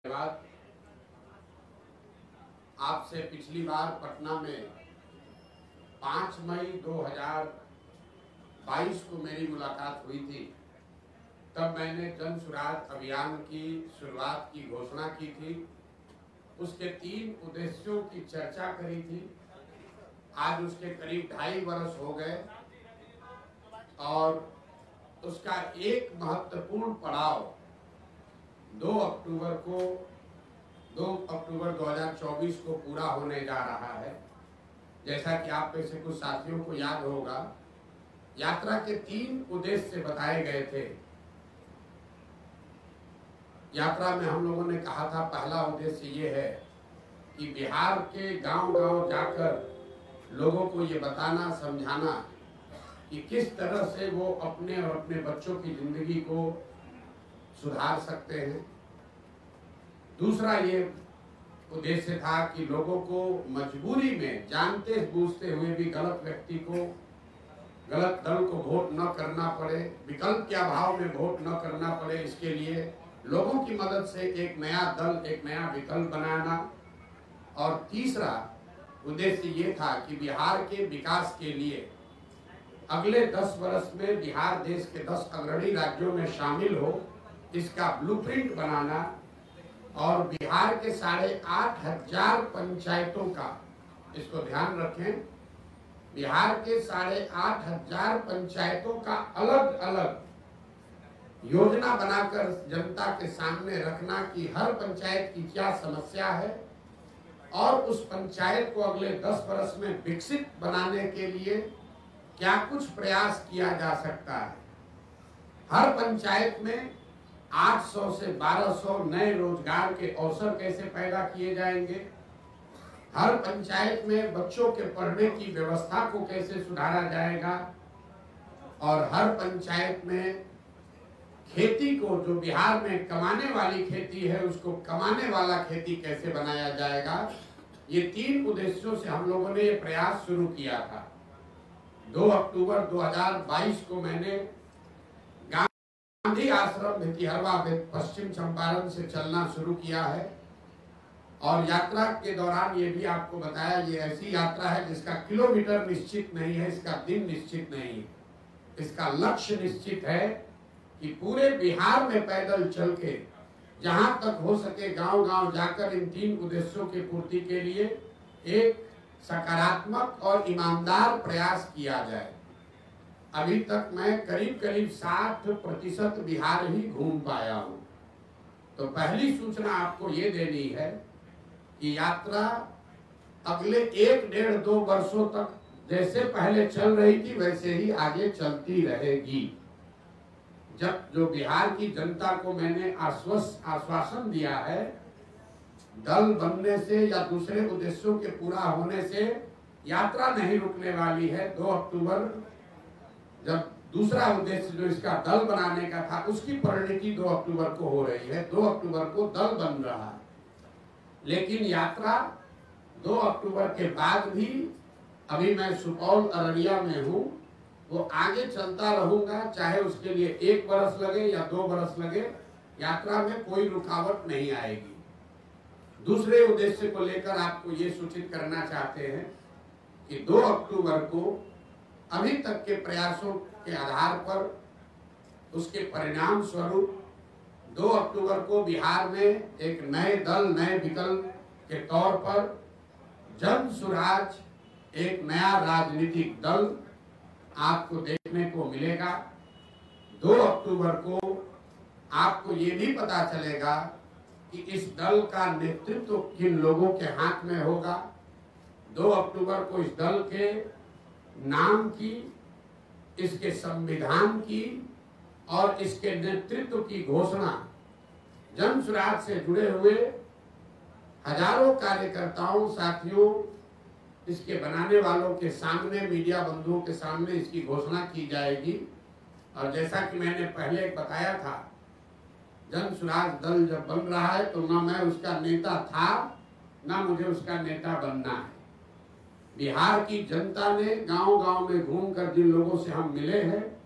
बाद आपसे पिछली बार पटना में 5 मई 2022 को मेरी मुलाकात हुई थी। तब मैंने जन सुराज अभियान की शुरुआत की घोषणा की थी। उसके 3 उद्देश्यों की चर्चा करी थी। आज उसके करीब 2.5 वर्ष हो गए और उसका एक महत्वपूर्ण पड़ाव 2 अक्टूबर 2024 को पूरा होने जा रहा है। जैसा कि आप में से कुछ साथियों को याद होगा, यात्रा के 3 उद्देश्य बताए गए थे। यात्रा में हम लोगों ने कहा था, पहला उद्देश्य ये है कि बिहार के गांव-गांव जाकर लोगों को ये बताना, समझाना कि किस तरह से वो अपने और अपने बच्चों की जिंदगी को सुधार सकते हैं। दूसरा ये उद्देश्य था कि लोगों को मजबूरी में जानते बूझते हुए भी गलत व्यक्ति को, गलत दल को वोट न करना पड़े, विकल्प के अभाव में वोट न करना पड़े। इसके लिए लोगों की मदद से एक नया दल, एक नया विकल्प बनाना। और तीसरा उद्देश्य ये था कि बिहार के विकास के लिए अगले 10 वर्ष में बिहार देश के 10 अग्रणी राज्यों में शामिल हो, इसका ब्लूप्रिंट बनाना। और बिहार के 8,500 पंचायतों का, इसको ध्यान रखें, बिहार के 8,500 पंचायतों का अलग अलग योजना बनाकर जनता के सामने रखना कि हर पंचायत की क्या समस्या है और उस पंचायत को अगले 10 वर्ष में विकसित बनाने के लिए क्या कुछ प्रयास किया जा सकता है। हर पंचायत में 800 से 1200 नए रोजगार के अवसर कैसे पैदा किए जाएंगे, हर पंचायत में बच्चों के पढ़ने की व्यवस्था को कैसे सुधारा जाएगा, और हर पंचायत में खेती को, जो बिहार में कमाने वाली खेती है, उसको कमाने वाला खेती कैसे बनाया जाएगा। ये 3 उद्देश्यों से हम लोगों ने ये प्रयास शुरू किया था। 2 अक्टूबर 2022 को मैंने गांधी आश्रम भितिहरवा पश्चिम चंपारण से चलना शुरू किया है। और यात्रा के दौरान ये भी आपको बताया, ये ऐसी यात्रा है जिसका किलोमीटर निश्चित नहीं है, इसका दिन निश्चित नहीं है। इसका लक्ष्य निश्चित है कि पूरे बिहार में पैदल चल के जहां तक हो सके गांव-गांव जाकर इन 3 उद्देश्यों की पूर्ति के लिए एक सकारात्मक और ईमानदार प्रयास किया जाए। अभी तक मैं करीब 60% बिहार ही घूम पाया हूं। तो पहली सूचना आपको ये देनी है कि यात्रा अगले 1-1.5-2 वर्षों तक जैसे पहले चल रही थी वैसे ही आगे चलती रहेगी। जब जो बिहार की जनता को मैंने आश्वासन दिया है, दल बनने से या दूसरे उद्देश्यों के पूरा होने से यात्रा नहीं रुकने वाली है। 2 अक्टूबर जब दूसरा उद्देश्य जो इसका दल बनाने का था, उसकी परिणति 2 अक्टूबर को हो रही है। 2 अक्टूबर को दल बन रहा है, लेकिन यात्रा 2 अक्टूबर के बाद भी, अभी मैं सुपौल अररिया में हूँ, वो आगे चलता रहूंगा, चाहे उसके लिए 1 वर्ष लगे या 2 वर्ष लगे, यात्रा में कोई रुकावट नहीं आएगी। दूसरे उद्देश्य को लेकर आपको ये सूचित करना चाहते हैं कि 2 अक्टूबर को अभी तक के प्रयासों के आधार पर, उसके परिणाम स्वरूप 2 अक्टूबर को बिहार में एक नए दल, नए विकल्प के तौर पर जन सुराज, एक नया राजनीतिक दल आपको देखने को मिलेगा। 2 अक्टूबर को आपको ये भी पता चलेगा कि इस दल का नेतृत्व किन लोगों के हाथ में होगा। 2 अक्टूबर को इस दल के नाम की, इसके संविधान की और इसके नेतृत्व की घोषणा जन सुराज से जुड़े हुए हजारों कार्यकर्ताओं, साथियों, इसके बनाने वालों के सामने, मीडिया बंधुओं के सामने इसकी घोषणा की जाएगी। और जैसा कि मैंने पहले बताया था, जन सुराज दल जब बन रहा है तो ना मैं उसका नेता था, ना मुझे उसका नेता बनना है। बिहार की जनता ने गांव-गांव में घूमकर जिन लोगों से हम मिले हैं,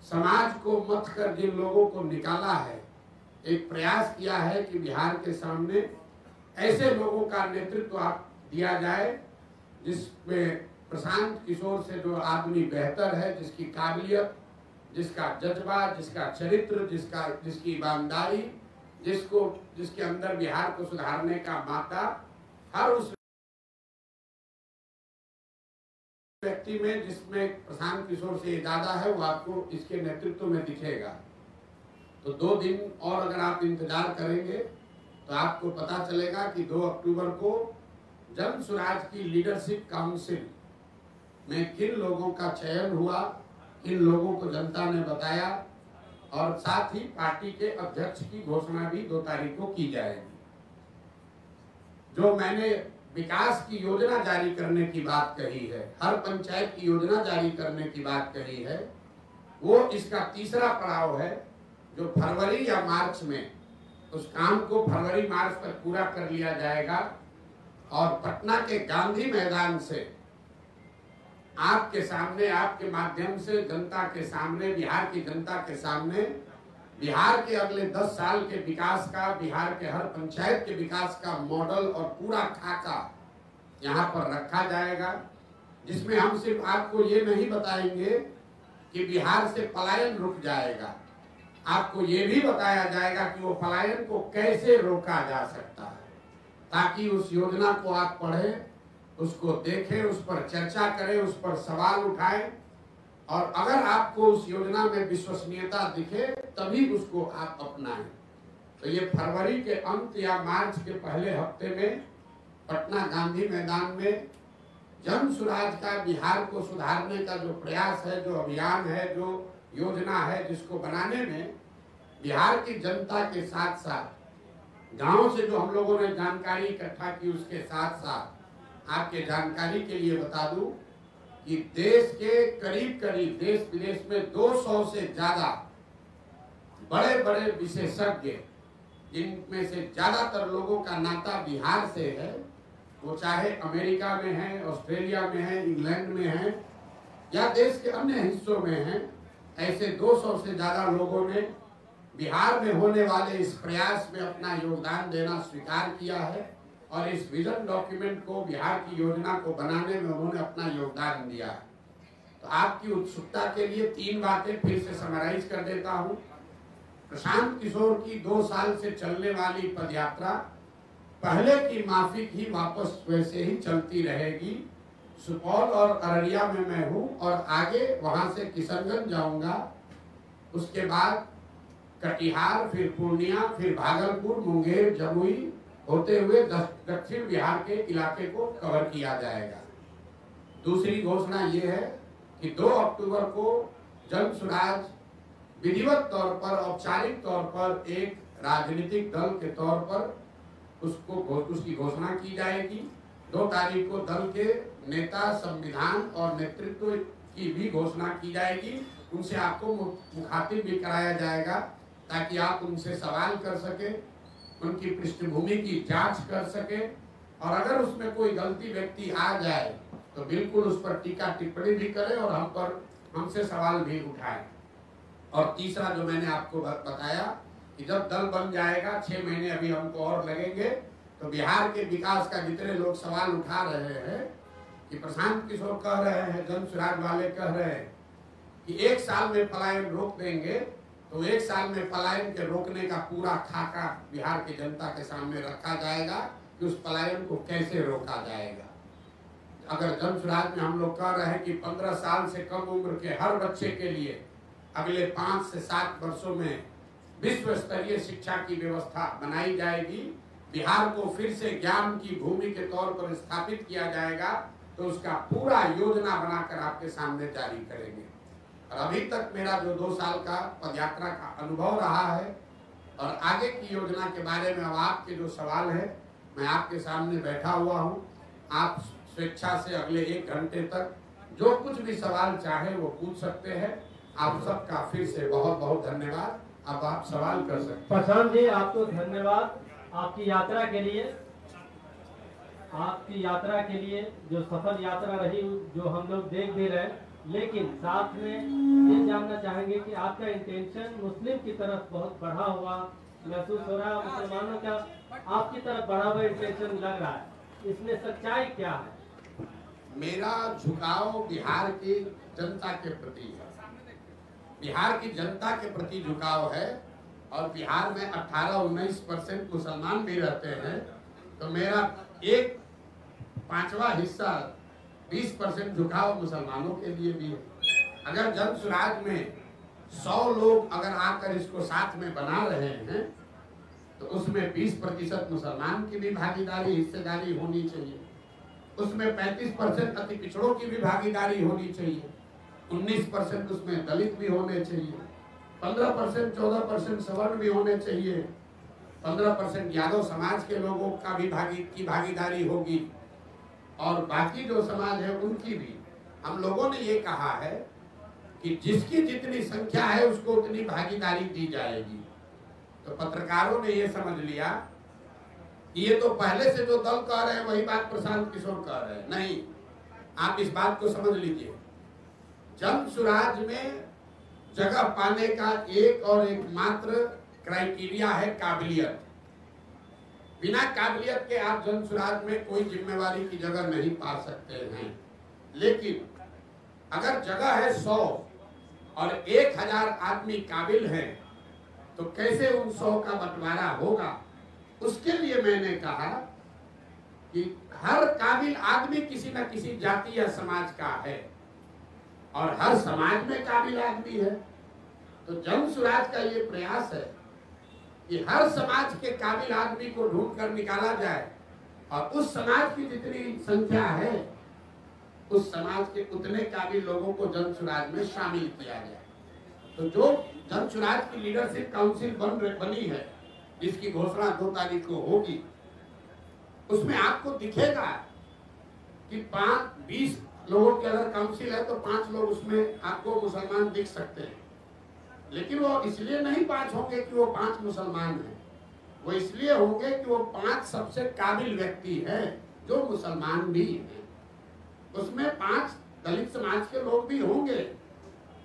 समाज को मथ कर जिन लोगों को निकाला है, एक प्रयास किया है कि बिहार के सामने ऐसे लोगों का नेतृत्व आप दिया जाए जिसमें प्रशांत किशोर से जो आदमी बेहतर है, जिसकी काबिलियत, जिसका जज्बा, जिसका चरित्र, जिसकी ईमानदारी, जिसके अंदर बिहार को सुधारने का मादा हर उस व्यक्ति में जिसमें प्रशांत किशोर से ज्यादा है, वो आपको इसके नेतृत्व में दिखेगा। तो 2 दिन और अगर आप इंतजार करेंगे तो आपको पता चलेगा कि 2 अक्टूबर को जन सुराज की लीडरशिप काउंसिल में किन लोगों का चयन हुआ, किन लोगों को जनता ने बताया, और साथ ही पार्टी के अध्यक्ष की घोषणा भी 2 तारीख को की जाएगी। जो मैंने विकास की योजना जारी करने की बात कही है, हर पंचायत की योजना जारी करने की बात कही है, वो इसका तीसरा पड़ाव है जो फरवरी या मार्च में उस काम को फरवरी मार्च तक पूरा कर लिया जाएगा। और पटना के गांधी मैदान से आपके सामने, आपके माध्यम से जनता के सामने, बिहार की जनता के सामने बिहार के अगले 10 साल के विकास का, बिहार के हर पंचायत के विकास का मॉडल और पूरा खाका यहाँ पर रखा जाएगा, जिसमें हम सिर्फ आपको ये नहीं बताएंगे कि बिहार से पलायन रुक जाएगा, आपको ये भी बताया जाएगा कि वो पलायन को कैसे रोका जा सकता है, ताकि उस योजना को आप पढ़ें, उसको देखें, उस पर चर्चा करें, उस पर सवाल उठाएं, और अगर आपको उस योजना में विश्वसनीयता दिखे तभी उसको आप अपनाएं। तो ये फरवरी के अंत या मार्च के पहले हफ्ते में पटना गांधी मैदान में जन सुराज का, बिहार को सुधारने का जो प्रयास है, जो अभियान है, जो योजना है, जिसको बनाने में बिहार की जनता के साथ साथ गांव से जो हम लोगों ने जानकारी इकट्ठा की, उसके साथ साथ आपके जानकारी के लिए बता दूं कि देश के करीब करीब, देश विदेश में 200 से ज्यादा बड़े बड़े विशेषज्ञ, जिनमें से ज्यादातर लोगों का नाता बिहार से है, वो चाहे अमेरिका में है, ऑस्ट्रेलिया में है, इंग्लैंड में है या देश के अन्य हिस्सों में है, ऐसे 200 से ज्यादा लोगों ने बिहार में होने वाले इस प्रयास में अपना योगदान देना स्वीकार किया है, और इस विजन डॉक्यूमेंट को, बिहार की योजना को बनाने में उन्होंने अपना योगदान दिया है। तो आपकी उत्सुकता के लिए 3 बातें फिर से समराइज कर देता हूं। प्रशांत किशोर की 2 साल से चलने वाली पदयात्रा पहले की माफिक ही वापस वैसे ही चलती रहेगी। सुपौल और अररिया में मैं हूं और आगे वहां से किशनगंज जाऊंगा, उसके बाद कटिहार, फिर पूर्णिया, फिर भागलपुर, मुंगेर, जमुई होते हुए दक्षिण बिहार के इलाके को कवर किया जाएगा। दूसरी घोषणा ये है कि 2 अक्टूबर को जन सुराज विधिवत तौर पर, औपचारिक तौर पर एक राजनीतिक दल के तौर पर उसकी घोषणा की जाएगी। 2 तारीख को दल के नेता, संविधान और नेतृत्व की भी घोषणा की जाएगी। उनसे आपको मुखातिब भी कराया जाएगा ताकि आप उनसे सवाल कर सके, उनकी पृष्ठभूमि की जांच कर सके, और अगर उसमें कोई गलती व्यक्ति आ जाए तो बिल्कुल उस पर टीका टिप्पणी भी करें और हमसे सवाल भी उठाएं। और तीसरा जो मैंने आपको बताया कि जब दल बन जाएगा, 6 महीने अभी हमको और लगेंगे, तो बिहार के विकास का जितने लोग सवाल उठा रहे हैं कि प्रशांत किशोर कह रहे हैं, जन सुराज वाले कह रहे हैं कि 1 साल में पलायन रोक देंगे, तो 1 साल में पलायन के रोकने का पूरा खाका बिहार की जनता के सामने रखा जाएगा कि उस पलायन को कैसे रोका जाएगा। अगर जन सुराज में हम लोग कह रहे हैं कि 15 साल से कम उम्र के हर बच्चे के लिए अगले 5 से 7 वर्षों में विश्व स्तरीय शिक्षा की व्यवस्था बनाई जाएगी, बिहार को फिर से ज्ञान की भूमि के तौर पर स्थापित किया जाएगा, तो उसका पूरा योजना बनाकर आपके सामने जारी करेंगे। और अभी तक मेरा जो 2 साल का पदयात्रा का अनुभव रहा है और आगे की योजना के बारे में अब आपके जो सवाल है, मैं आपके सामने बैठा हुआ हूँ। आप स्वेच्छा से अगले 1 घंटे तक जो कुछ भी सवाल चाहे वो पूछ सकते हैं। आप सबका फिर से बहुत बहुत धन्यवाद। अब आप सवाल कर सकते हैं। प्रशांत जी, आपको धन्यवाद आपकी यात्रा के लिए जो सफल यात्रा रही, जो हम लोग देख भी रहे, लेकिन साथ में ये जानना चाहेंगे कि आपका इंटेंशन मुस्लिम की तरफ बहुत बढ़ा हुआ महसूस हो रहा है, मुसलमानों का आपकी तरफ बढ़ा हुआ इंटेंशन लग रहा है, इसमें सच्चाई क्या है? मेरा झुकाव बिहार की जनता के प्रति है, बिहार की जनता के प्रति झुकाव है। और बिहार में 18-19% मुसलमान भी रहते हैं, तो मेरा 1/5 हिस्सा 20% झुकाव मुसलमानों के लिए भी है। अगर जन सुराज में 100 लोग अगर आकर इसको साथ में बना रहे हैं, तो उसमें 20% मुसलमान की भी भागीदारी, हिस्सेदारी होनी चाहिए। उसमें 35% अति पिछड़ों की भी भागीदारी होनी चाहिए। 19% उसमें दलित भी होने चाहिए। 15% 14% सवर्ण भी होने चाहिए। 15% यादव समाज के लोगों का भी भागीदारी होगी, और बाकी जो समाज है उनकी भी। हम लोगों ने ये कहा है कि जिसकी जितनी संख्या है उसको उतनी भागीदारी दी जाएगी। तो पत्रकारों ने ये समझ लिया कि ये तो पहले से जो दल कह रहे हैं वही बात प्रशांत किशोर कह रहे हैं। नहीं, आप इस बात को समझ लीजिए, जन सुराज में जगह पाने का एक और एकमात्र क्राइटेरिया है काबिलियत। बिना काबिलियत के आप जन सुराज में कोई जिम्मेवारी की जगह नहीं पा सकते हैं। लेकिन अगर जगह है 100 और 1000 आदमी काबिल हैं, तो कैसे उन 100 का बंटवारा होगा? उसके लिए मैंने कहा कि हर काबिल आदमी किसी न किसी जाति या समाज का है, और हर समाज में काबिल आदमी है। तो जन सुराज का ये प्रयास है कि हर समाज के काबिल आदमी को ढूंढ कर निकाला जाए, और उस समाज की जितनी संख्या है उस समाज के उतने काबिल लोगों को जन सुराज में शामिल किया जाए। तो जो जन सुराज की लीडरशिप काउंसिल बनी है, जिसकी घोषणा 2 तारीख को होगी, उसमें आपको दिखेगा कि 20 लोगों की अगर काउंसिल है तो 5 लोग उसमें आपको मुसलमान दिख सकते हैं। लेकिन वो इसलिए नहीं 5 होंगे कि वो 5 मुसलमान हैं, वो इसलिए होंगे कि वो 5 सबसे काबिल व्यक्ति हैं जो मुसलमान भी हैं। उसमें 5 दलित समाज के लोग भी होंगे,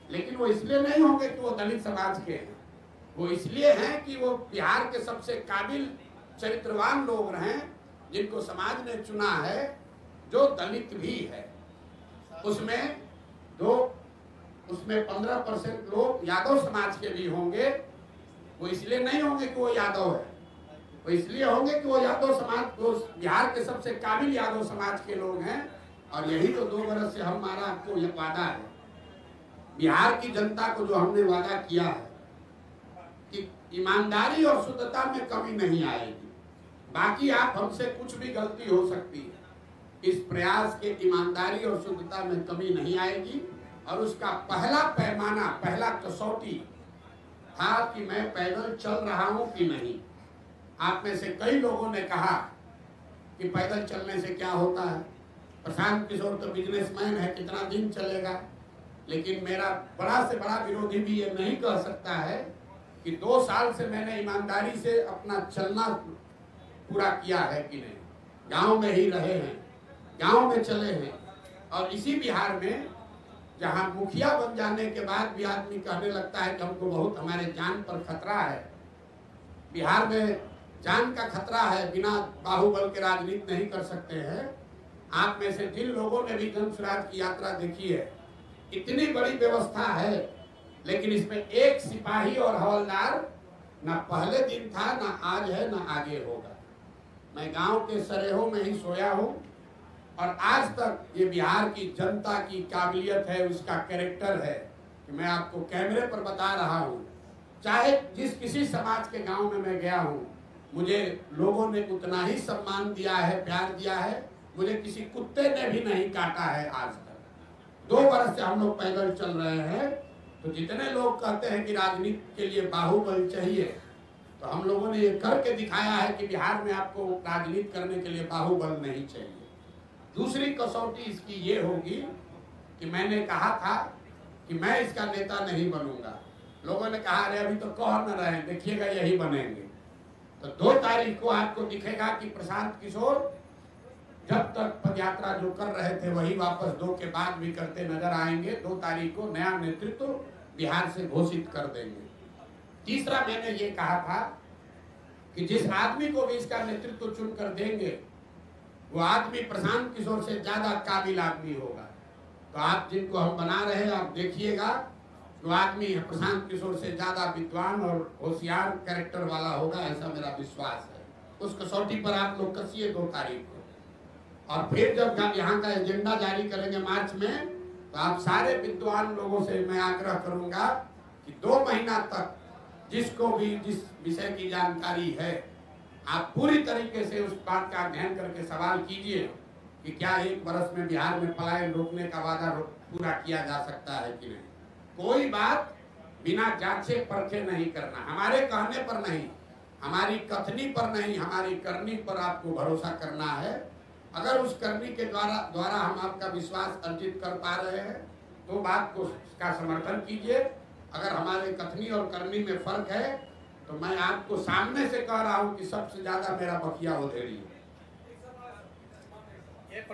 लेकिन वो इसलिए नहीं होंगे कि वो दलित समाज के हैं, वो इसलिए हैं कि वो बिहार के सबसे काबिल चरित्रवान लोग हैं, जिनको समाज ने चुना है, जो दलित भी है। उसमें 15% लोग यादव समाज के भी होंगे। वो इसलिए नहीं होंगे कि वो यादव है, वो इसलिए होंगे कि वो यादव समाज, वो बिहार के सबसे काबिल यादव समाज के लोग हैं। और यही तो 2 बरस से हमारा आपको ये वादा है, बिहार की जनता को जो हमने वादा किया है कि ईमानदारी और शुद्धता में कमी नहीं आएगी। बाकी आप हमसे कुछ भी गलती हो सकती है, इस प्रयास के ईमानदारी और शुद्धता में कमी नहीं आएगी। और उसका पहला पैमाना, पहला कसौटी था कि मैं पैदल चल रहा हूं कि नहीं। आप में से कई लोगों ने कहा कि पैदल चलने से क्या होता है, प्रशांत किशोर तो बिजनेसमैन है, कितना दिन चलेगा। लेकिन मेरा बड़ा से बड़ा विरोधी भी ये नहीं कह सकता है कि 2 साल से मैंने ईमानदारी से अपना चलना पूरा किया है कि नहीं। गांव में ही रहे हैं, गांव में चले हैं। और इसी बिहार में जहां मुखिया बन जाने के बाद भी आदमी कहने लगता है कि हमको बहुत, हमारे जान पर खतरा है, बिहार में जान का खतरा है, बिना बाहुबल के राजनीति नहीं कर सकते हैं। आप में से जिन लोगों ने भी जन सुराज की यात्रा देखी है, इतनी बड़ी व्यवस्था है, लेकिन इसमें एक सिपाही और हवलदार ना पहले दिन था, ना आज है, ना आगे होगा। मैं गांव के सरेहों में ही सोया हूं, और आज तक ये बिहार की जनता की काबिलियत है, उसका कैरेक्टर है कि मैं आपको कैमरे पर बता रहा हूं। चाहे जिस किसी समाज के गांव में मैं गया हूं, मुझे लोगों ने उतना ही सम्मान दिया है, प्यार दिया है। मुझे किसी कुत्ते ने भी नहीं काटा है आज तक। 2 बरस से हम लोग पैदल चल रहे हैं। तो जितने लोग कहते हैं कि राजनीति के लिए बाहुबल चाहिए, तो हम लोगों ने ये करके दिखाया है कि बिहार में आपको राजनीति करने के लिए बाहुबल नहीं चाहिए। दूसरी कसौटी इसकी ये होगी कि मैंने कहा था कि मैं इसका नेता नहीं बनूंगा। लोगों ने कहा अरे अभी तो कह न रहे हैं, देखिएगा यही बनेंगे। तो 2 तारीख को आपको दिखेगा कि प्रशांत किशोर जब तक पदयात्रा जो कर रहे थे वही वापस 2 के बाद भी करते नजर आएंगे। 2 तारीख को नया नेतृत्व बिहार से घोषित कर देंगे। तीसरा मैंने ये कहा था कि जिस आदमी को भी इसका नेतृत्व चुन कर देंगे वो आदमी प्रशांत किशोर से ज्यादा काबिल आदमी होगा। तो आप जिनको हम बना रहे हैं आप देखिएगा, वो आदमी प्रशांत किशोर से ज्यादा विद्वान और होशियार कैरेक्टर वाला होगा, ऐसा मेरा विश्वास है। उस कसौटी पर आप लोग कसिए 2 तारीख को। और फिर जब यहाँ का एजेंडा जारी करेंगे मार्च में, तो आप सारे विद्वान लोगों से मैं आग्रह करूंगा कि 2 महीना तक जिसको भी जिस विषय की जानकारी है आप पूरी तरीके से उस बात का अध्ययन करके सवाल कीजिए कि क्या 1 वर्ष में बिहार में पलायन रोकने का वादा पूरा किया जा सकता है कि नहीं। कोई बात बिना जांचे परखे नहीं करना, हमारे कहने पर नहीं, हमारी कथनी पर नहीं, हमारी करनी पर आपको भरोसा करना है। अगर उस करनी के द्वारा हम आपका विश्वास अर्जित कर पा रहे हैं तो बात को का समर्थन कीजिए। अगर हमारे कथनी और करनी में फर्क है तो मैं आपको सामने से कह रहा हूं कि सबसे ज्यादा मेरा बकिया उधेड़ी है। एक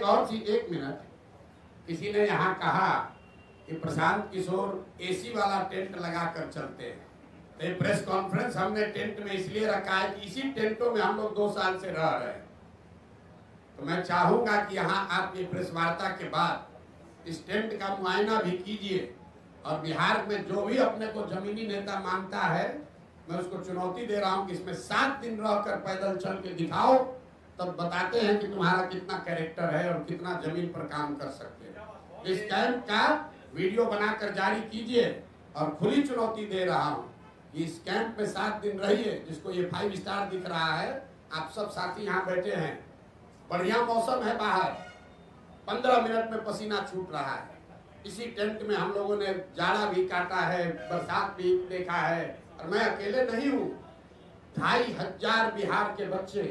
और चीज, 1 मिनट, किसी ने यहाँ कहा कि प्रशांत किशोर एसी वाला टेंट लगाकर चलते हैं। तो प्रेस कॉन्फ्रेंस हमने टेंट में इसलिए रखा है कि इसी टेंटों में हम लोग 2 साल से रह रहे हैं। तो मैं चाहूंगा कि यहाँ आप ये प्रेस वार्ता के बाद इस टेंट का मुआयना भी कीजिए और बिहार में जो भी अपने को जमीनी नेता मानता है मैं उसको चुनौती दे रहा हूं कि इसमें 7 दिन रहकर पैदल चल के दिखाओ, तब बताते हैं कि तुम्हारा कितना कैरेक्टर है और कितना जमीन पर काम कर सकते हैं। इस कैंप का वीडियो बनाकर जारी कीजिए और खुली चुनौती दे रहा हूं कि इस कैंप में 7 दिन रहिए। जिसको ये 5 स्टार दिख रहा है, आप सब साथी यहाँ बैठे हैं, बढ़िया मौसम है बाहर, 15 मिनट में पसीना छूट रहा है। इसी टेंट में हम लोगों ने जाड़ा भी काटा है, बरसात भी देखा है, और मैं अकेले नहीं हूँ। 2500 बिहार के बच्चे,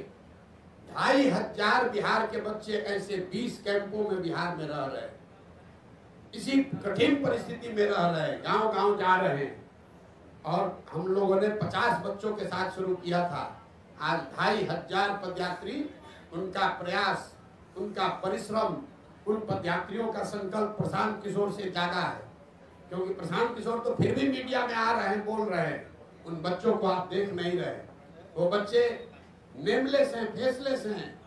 2500 बिहार के बच्चे ऐसे 20 कैंपों में बिहार में रह रहे हैं, इसी कठिन परिस्थिति में रह रहे हैं, गांव गांव जा रहे हैं। और हम लोगों ने 50 बच्चों के साथ शुरू किया था, आज 2500 पदयात्री, उनका प्रयास, उनका परिश्रम, उन पदयात्रियों का संकल्प प्रशांत किशोर से ज्यादा है। क्योंकि प्रशांत किशोर तो फिर भी मीडिया में आ रहे हैं, बोल रहे हैं, उन बच्चों को आप देख नहीं रहे। वो बच्चे नेमलेस हैं, फेसलेस हैं।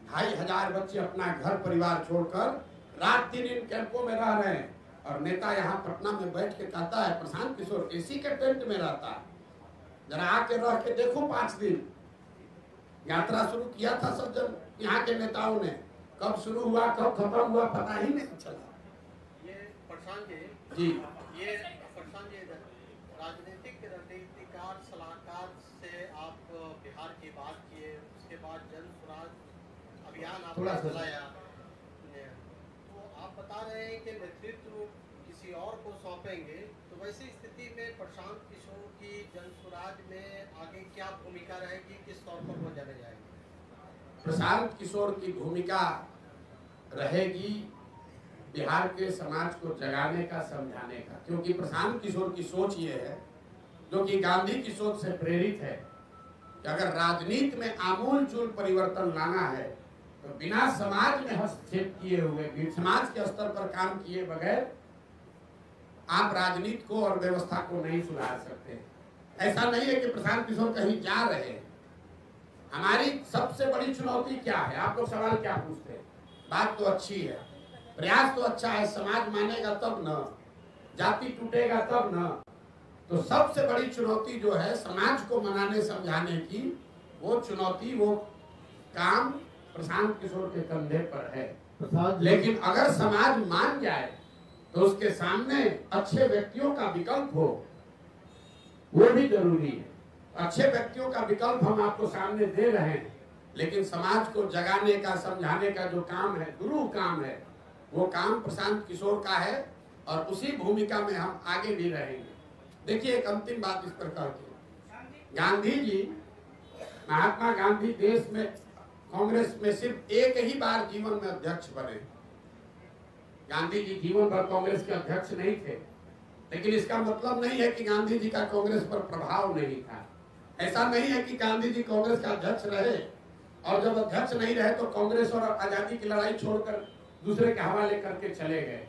2500 बच्चे अपना घर परिवार छोड़कर रात दिन इन कैंपों में रह रहे हैं। और नेता यहाँ पटना में बैठ के कहता है प्रशांत किशोर एसी के टेंट में रहता है, जरा आके रह के देखो 5 दिन। यात्रा शुरू किया था सब जब यहाँ के नेताओं ने, कब शुरू हुआ कब खत्म हुआ पता ही नहीं चला। ये प्रशांत जी, ये प्रशांत जी राजनीतिक रणनीतिकार सलाहकार से आप बिहार की बात किए, उसके बाद जन स्वराज अभियान आपने चलाया, तो आप बता रहे हैं कि नेतृत्व किसी और को सौंपेंगे। तो वैसी स्थिति में प्रशांत किशोर की जन स्वराज में आगे क्या भूमिका रहेगी, किस तौर पर वो जाने जाएंगे? प्रशांत किशोर की भूमिका रहेगी बिहार के समाज को जगाने का, समझाने का। क्योंकि प्रशांत किशोर की सोच ये है, जो कि गांधी की सोच से प्रेरित है, कि अगर राजनीति में आमूल चूल परिवर्तन लाना है तो बिना समाज में हस्तक्षेप किए हुए, समाज के स्तर पर काम किए बगैर आप राजनीति को और व्यवस्था को नहीं सुधार सकते। ऐसा नहीं है कि प्रशांत किशोर कहीं जा रहे हैं। हमारी सबसे बड़ी चुनौती क्या है? आप लोग सवाल क्या पूछते हैं? बात तो अच्छी है, प्रयास तो अच्छा है, समाज मानेगा तब न, जाति टूटेगा तब न। तो सबसे बड़ी चुनौती जो है समाज को मनाने समझाने की, वो चुनौती, वो काम प्रशांत किशोर के कंधे पर है। लेकिन अगर समाज मान जाए तो उसके सामने अच्छे व्यक्तियों का विकल्प हो, वो भी जरूरी है। अच्छे व्यक्तियों का विकल्प हम आपको सामने दे रहे हैं, लेकिन समाज को जगाने का, समझाने का जो काम है, गुरु काम है, वो काम प्रशांत किशोर का है और उसी भूमिका में हम आगे भी रहेंगे। देखिए, एक अंतिम बात इस पर कहती, गांधी जी, महात्मा गांधी देश में कांग्रेस में सिर्फ एक ही बार जीवन में अध्यक्ष बने। गांधी जी जीवन भर कांग्रेस के अध्यक्ष नहीं थे, लेकिन इसका मतलब नहीं है कि गांधी जी का कांग्रेस पर प्रभाव नहीं था। ऐसा नहीं है कि गांधी जी कांग्रेस का अध्यक्ष रहे और जब अध्यक्ष नहीं रहे तो कांग्रेस और आजादी की लड़ाई छोड़कर दूसरे के हवाले करके चले गए।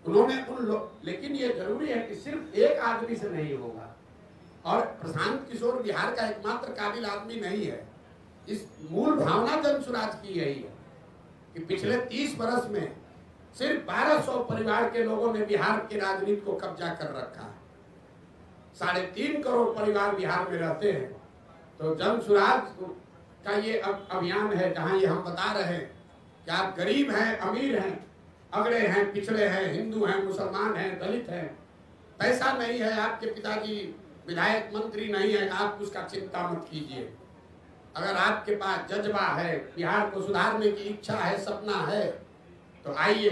उन्होंने उन लोग, लेकिन ये जरूरी है कि सिर्फ एक आदमी से नहीं होगा। और प्रशांत किशोर बिहार का एकमात्र काबिल आदमी नहीं है। इस मूल भावना जनसुराज की यही है कि पिछले 30 वर्ष में सिर्फ 1200 परिवार के लोगों ने बिहार की राजनीति को कब्जा कर रखा है। 3.5 करोड़ परिवार बिहार में रहते हैं। तो जनसुराज का ये अभियान है जहां ये हम बता रहे हैं कि आप गरीब हैं, अमीर हैं, अगड़े हैं, पिछड़े हैं, हिंदू हैं, मुसलमान हैं, दलित हैं, पैसा नहीं है, आपके पिताजी विधायक मंत्री नहीं है, आप उसका चिंता मत कीजिए। अगर आपके पास जज्बा है, बिहार को सुधारने की इच्छा है, सपना है, तो आइए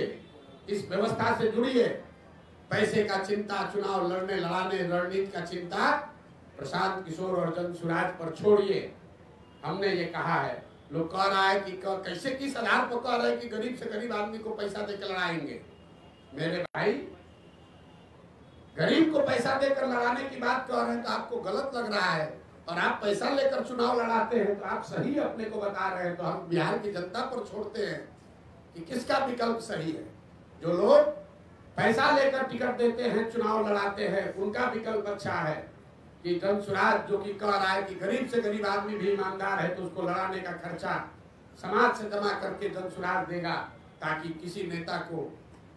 इस व्यवस्था से जुड़िए। पैसे का चिंता, चुनाव लड़ने लड़ाने रणनीति का चिंता प्रशांत किशोर और जनसुराज पर छोड़िए। हमने ये कहा है, लोग कह रहा है कि कैसे किस आधार पर कह रहे हैं कि गरीब से गरीब आदमी को पैसा देकर लड़ाएंगे। मेरे भाई, गरीब को पैसा देकर लड़ाने की बात कह रहे हैं तो आपको गलत लग रहा है, और आप पैसा लेकर चुनाव लड़ाते हैं तो आप सही अपने को बता रहे हैं। तो हम बिहार की जनता पर छोड़ते हैं कि किसका विकल्प सही है। जो लोग पैसा लेकर टिकट देते हैं, चुनाव लड़ाते हैं, उनका विकल्प अच्छा है कि जनसुराज जो कि कह रहा है कि गरीब से गरीब आदमी भी ईमानदार है तो उसको लड़ाने का खर्चा समाज से जमा करके जनसुराज देगा, ताकि किसी नेता को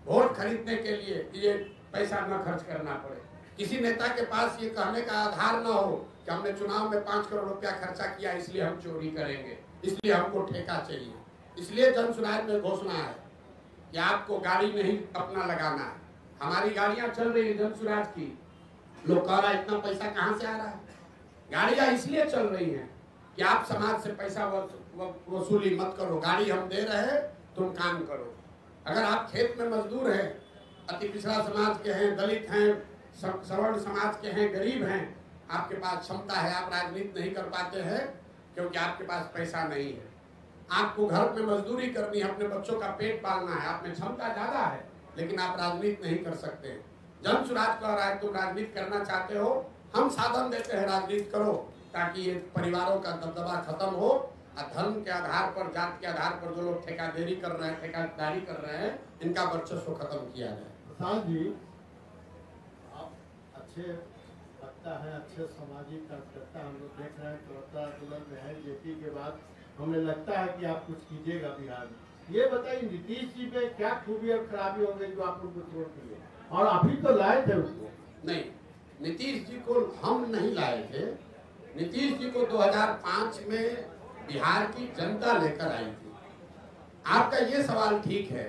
वोट खरीदने के लिए ये पैसा न खर्च करना पड़े। किसी नेता के पास ये कहने का आधार न हो कि हमने चुनाव में 5 करोड़ रुपया खर्चा किया इसलिए हम चोरी करेंगे, इसलिए हमको ठेका चाहिए। इसलिए जनसुराज में घोषणा है कि आपको गाड़ी नहीं अपना लगाना है। हमारी गाड़ियां चल रही है जनसुराज की, लोग कह रहा है इतना पैसा कहाँ से आ रहा है। गाड़ियां इसलिए चल रही हैं कि आप समाज से पैसा वसूली मत करो, गाड़ी हम दे रहे हैं, तुम काम करो। अगर आप खेत में मजदूर हैं, अति पिछड़ा समाज के हैं, दलित हैं, सवर्ण समाज के हैं, गरीब हैं, आपके पास क्षमता है, आप राजनीति नहीं कर पाते हैं क्योंकि आपके पास पैसा नहीं है। आपको घर में मजदूरी करनी है, अपने बच्चों का पेट पालना है, आप में क्षमता ज्यादा है लेकिन आप राजनीति नहीं कर सकते। जनसुराज कह रहा है तुम राजनीति करना चाहते हो, हम साधन देते हैं, राजनीति करो, ताकि ये परिवारों का दबदबा खत्म हो और धर्म के आधार पर, जात के आधार पर जो लोग ठेकेदारी कर रहे हैं, ठेकेदारी कर रहे हैं, इनका वर्चस्व खत्म किया जाए। प्रशांत जी, आप अच्छे लगता है, अच्छे सामाजिक कार्यकर्ता हम लोग देख रहे हैं, चौथा दुल्हन में है जेपी के बाद, हमें लगता है कि आप कुछ कीजिएगा बिहार में। ये बताइए नीतीश जी पे क्या खूबी और खराबी हो गई जो आप उनको छोड़ दिए, और अभी तो लाए थे उसको? नहीं, नीतीश जी को हम नहीं लाए थे। नीतीश जी को 2005 में बिहार की जनता लेकर आई थी। आपका ये सवाल ठीक है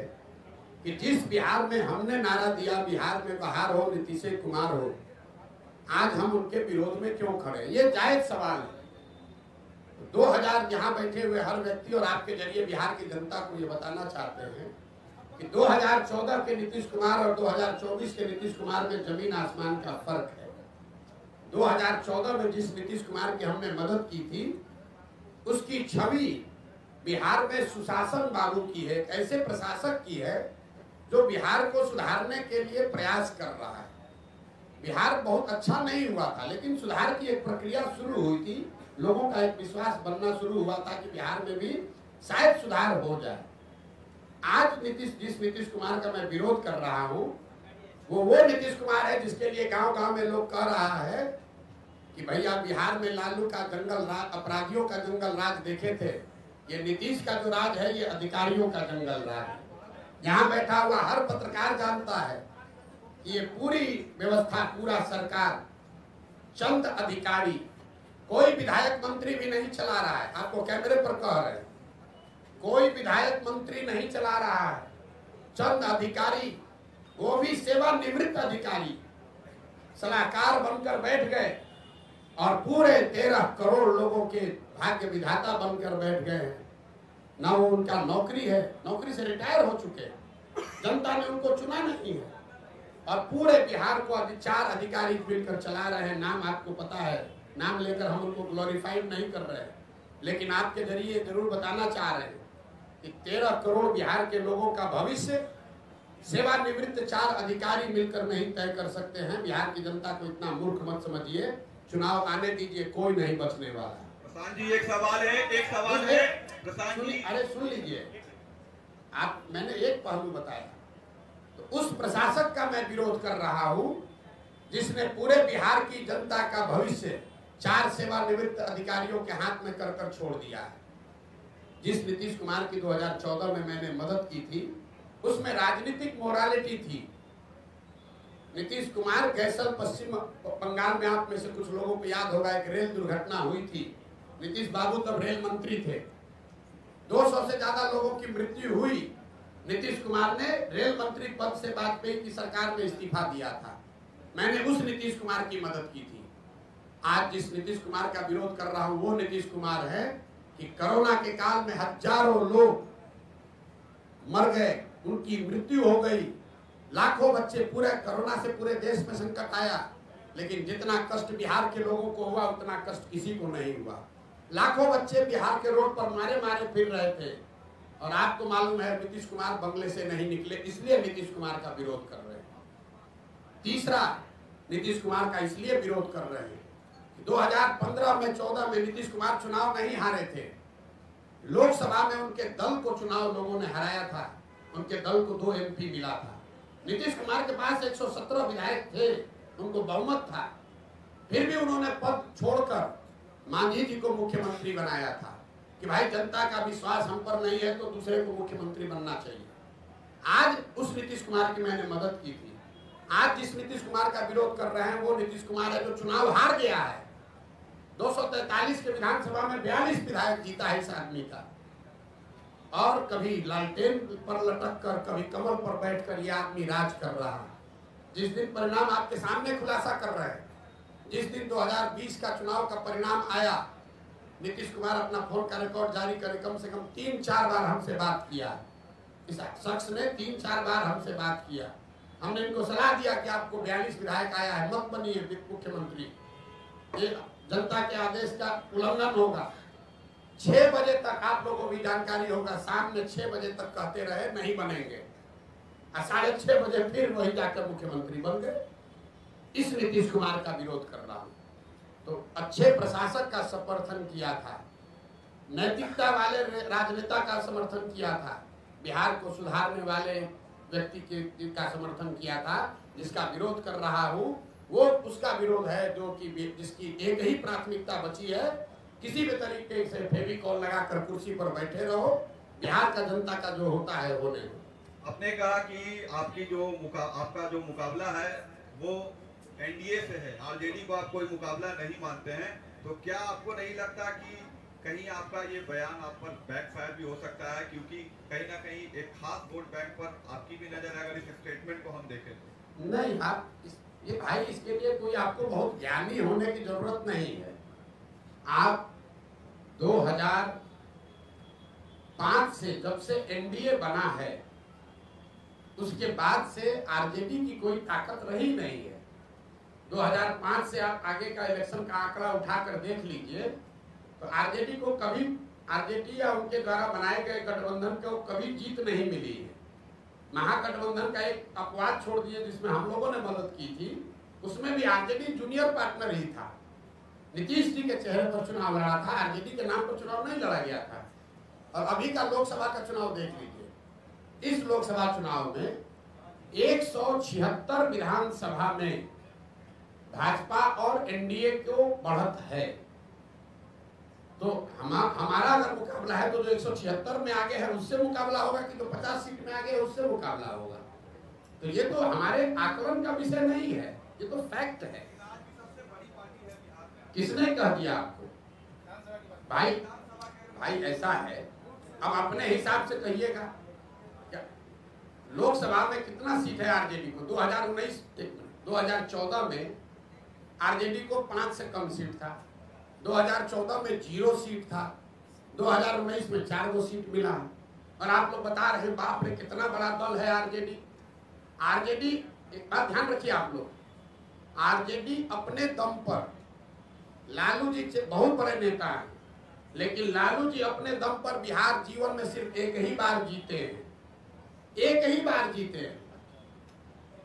कि जिस बिहार में हमने नारा दिया बिहार में बहार हो, नीतीश कुमार हो, आज हम उनके विरोध में क्यों खड़े, ये जायज सवाल है। 2000 यहाँ बैठे हुए हर व्यक्ति और आपके जरिए बिहार की जनता को ये बताना चाहते हैं कि 2014 के नीतीश कुमार और 2024 के नीतीश कुमार में जमीन आसमान का फर्क है। 2014 में जिस नीतीश कुमार की हमने मदद की थी, उसकी छवि बिहार में सुशासन बाबू की है, ऐसे प्रशासक की है जो बिहार को सुधारने के लिए प्रयास कर रहा है। बिहार बहुत अच्छा नहीं हुआ था, लेकिन सुधार की एक प्रक्रिया शुरू हुई थी, लोगों का एक विश्वास बनना शुरू हुआ था कि बिहार में भी शायद सुधार हो जाए। आज जिस नीतीश कुमार का मैं विरोध कर रहा हूं, वो नीतीश कुमार है जिसके लिए गांव-गांव में लोग कह रहा है कि भैया बिहार में लालू का जंगल राज, अपराधियों का जंगल राज देखे थे, ये नीतीश का जो राज है ये अधिकारियों का जंगल राज है। यहाँ बैठा हुआ हर पत्रकार जानता है कि ये पूरी व्यवस्था, पूरा सरकार चंद अधिकारी, कोई विधायक मंत्री भी नहीं चला रहा है। आपको कैमरे पर कह रहे हैं, कोई विधायक मंत्री नहीं चला रहा है, चंद अधिकारी, वो भी सेवानिवृत्त अधिकारी सलाहकार बनकर बैठ गए और पूरे 13 करोड़ लोगों के भाग्य विधाता बनकर बैठ गए हैं। ना वो उनका नौकरी है, नौकरी से रिटायर हो चुके हैं, जनता ने उनको चुना नहीं है, और पूरे बिहार को 4 अधिकारी मिलकर चला रहे हैं। नाम आपको पता है, नाम लेकर हम उनको ग्लोरीफाइड नहीं कर रहे हैं, लेकिन आपके जरिए जरूर बताना चाह रहे हैं कि 13 करोड़ बिहार के लोगों का भविष्य सेवानिवृत्त 4 अधिकारी मिलकर नहीं तय कर सकते हैं। बिहार की जनता को इतना मूर्ख मत समझिए, चुनाव आने दीजिए, कोई नहीं बचने वाला। प्रशांत जी, एक सवाल है, प्रशांत जी, अरे सुन लीजिए, मैंने एक पहलू बताया तो उस प्रशासक का मैं विरोध कर रहा हूं जिसने पूरे बिहार की जनता का भविष्य 4 सेवानिवृत्त अधिकारियों के हाथ में कर छोड़ दिया है। जिस नीतीश कुमार की 2014 में मैंने मदद की थी उसमें राजनीतिक मोरालिटी थी। नीतीश कुमार गैसल पश्चिम बंगाल में, आप में से कुछ लोगों को याद होगा, एक रेल दुर्घटना हुई थी। नीतीश बाबू तब रेल मंत्री थे, 200 से ज्यादा लोगों की मृत्यु हुई। नीतीश कुमार ने रेल मंत्री पद से वाजपेयी की सरकार में इस्तीफा दिया था। मैंने उस नीतीश कुमार की मदद की थी। आज जिस नीतीश कुमार का विरोध कर रहा हूं वो नीतीश कुमार है कि कोरोना के काल में हजारों लोग मर गए, उनकी मृत्यु हो गई, लाखों बच्चे, पूरे कोरोना से पूरे देश में संकट आया, लेकिन जितना कष्ट बिहार के लोगों को हुआ उतना कष्ट किसी को नहीं हुआ। लाखों बच्चे बिहार के रोड पर मारे मारे फिर रहे थे और आपको मालूम है नीतीश कुमार बंगले से नहीं निकले, इसलिए नीतीश कुमार का विरोध कर रहे हैं। तीसरा, नीतीश कुमार का इसलिए विरोध कर रहे हैं कि 2015 में 14 में नीतीश कुमार चुनाव नहीं हारे थे। लोकसभा में उनके दल को चुनाव लोगों ने हराया था, उनके दल को 2 MP मिला था। नीतीश कुमार के पास 117 विधायक थे, उनको बहुमत था, फिर भी उन्होंने पद छोड़कर मांझी जी को मुख्यमंत्री बनाया था कि भाई जनता का विश्वास हम पर नहीं है तो दूसरे को मुख्यमंत्री बनना चाहिए। आज उस नीतीश कुमार की मैंने मदद की थी। आज जिस नीतीश कुमार का विरोध कर रहे हैं वो नीतीश कुमार है जो चुनाव हार गया है। 243 के विधानसभा में 42 विधायक जीता है इस आदमी का, और कभी लालटेन पर लटक कर, कभी कमल पर बैठकर ये आदमी राज कर रहा है। जिस दिन परिणाम आपके सामने खुलासा कर रहे हैं, जिस दिन 2020 का चुनाव का परिणाम आया, नीतीश कुमार अपना फोन का रिकॉर्ड जारी करे, कम से कम 3-4 बार हमसे बात किया। इस शख्स ने 3-4 बार हमसे बात किया। हमने इनको सलाह दिया कि आपको 42 विधायक आया है, मत बनिए मुख्यमंत्री, ये जनता के आदेश का उल्लंघन होगा। 6 बजे तक आप लोगों को भी जानकारी होगा, शाम में 6 बजे तक कहते रहे नहीं बनेंगे, और 6:30 बजे फिर वही जाकर मुख्यमंत्री बन गए। इस नीतीश कुमार का विरोध कर रहा हूं। तो अच्छे प्रशासक का समर्थन किया था, नैतिकता वाले राजनेता का समर्थन किया था, बिहार को सुधारने वाले व्यक्ति का समर्थन किया था। जिसका विरोध कर रहा हूं वो उसका विरोध है जो कि जिसकी एक ही प्राथमिकता बची है, किसी भी तरीके से फेविकॉल लगाकर कुर्सी पर बैठे रहो, बिहार का जनता का जो होता है होने दो। आपने कहा कि आपका जो मुकाबला है वो एनडीए से है, आरजेडी को आप कोई मुकाबला नहीं मानते हैं, तो क्या आपको नहीं लगता कि कहीं आपका ये बयान आप पर बैकफायर भी हो सकता है, क्योंकि कहीं ना कहीं एक खास वोट बैंक पर आपकी भी नजर है अगर इस स्टेटमेंट को हम देखें तो? नहीं, आप ये भाई इसके लिए कोई आपको बहुत ज्ञानी होने की जरूरत नहीं है। आप 2005 से जब से एनडीए बना है उसके बाद से आरजेडी की कोई ताकत रही नहीं है। 2005 से आप आगे का इलेक्शन का आंकड़ा उठाकर देख लीजिए तो आरजेडी को कभी, आरजेडी या उनके द्वारा बनाए गए गठबंधन को कभी जीत नहीं मिली है। महागठबंधन का एक अपवाद छोड़ दिए जिसमें हम लोगों ने मदद की थी, उसमें भी आरजेडी जूनियर पार्टनर ही था। नीतीश जी के चेहरे पर चुनाव लड़ा था, आरजेडी के नाम पर चुनाव नहीं लड़ा गया था। और अभी का लोकसभा का चुनाव देख लीजिए, इस लोकसभा चुनाव में 176 विधानसभा में भाजपा और एनडीए को बढ़त है। तो हमारा अगर मुकाबला है तो जो 176 में आगे है उससे मुकाबला होगा कि जो 50 सीट में आगे है उससे मुकाबला होगा। तो ये तो हमारे आकलन का विषय नहीं है, ये तो फैक्ट है। किसने कह दिया आपको? भाई ऐसा है, अब अपने हिसाब से कहिएगा क्या लोकसभा में कितना सीट है आरजेडी को? 2014 में आरजेडी को 5 से कम सीट था, 2014 में 0 सीट था, 2019 में 4 सीट मिला। और आप लोग बता रहे हैं बाप रे कितना बड़ा दल है आरजेडी। आरजेडी, एक बात ध्यान रखिए आप लोग, आरजेडी अपने दम पर, लालू जी से बहुत बड़े नेता हैं, लेकिन लालू जी अपने दम पर बिहार जीवन में सिर्फ एक ही बार जीते हैं, एक ही बार जीते हैं।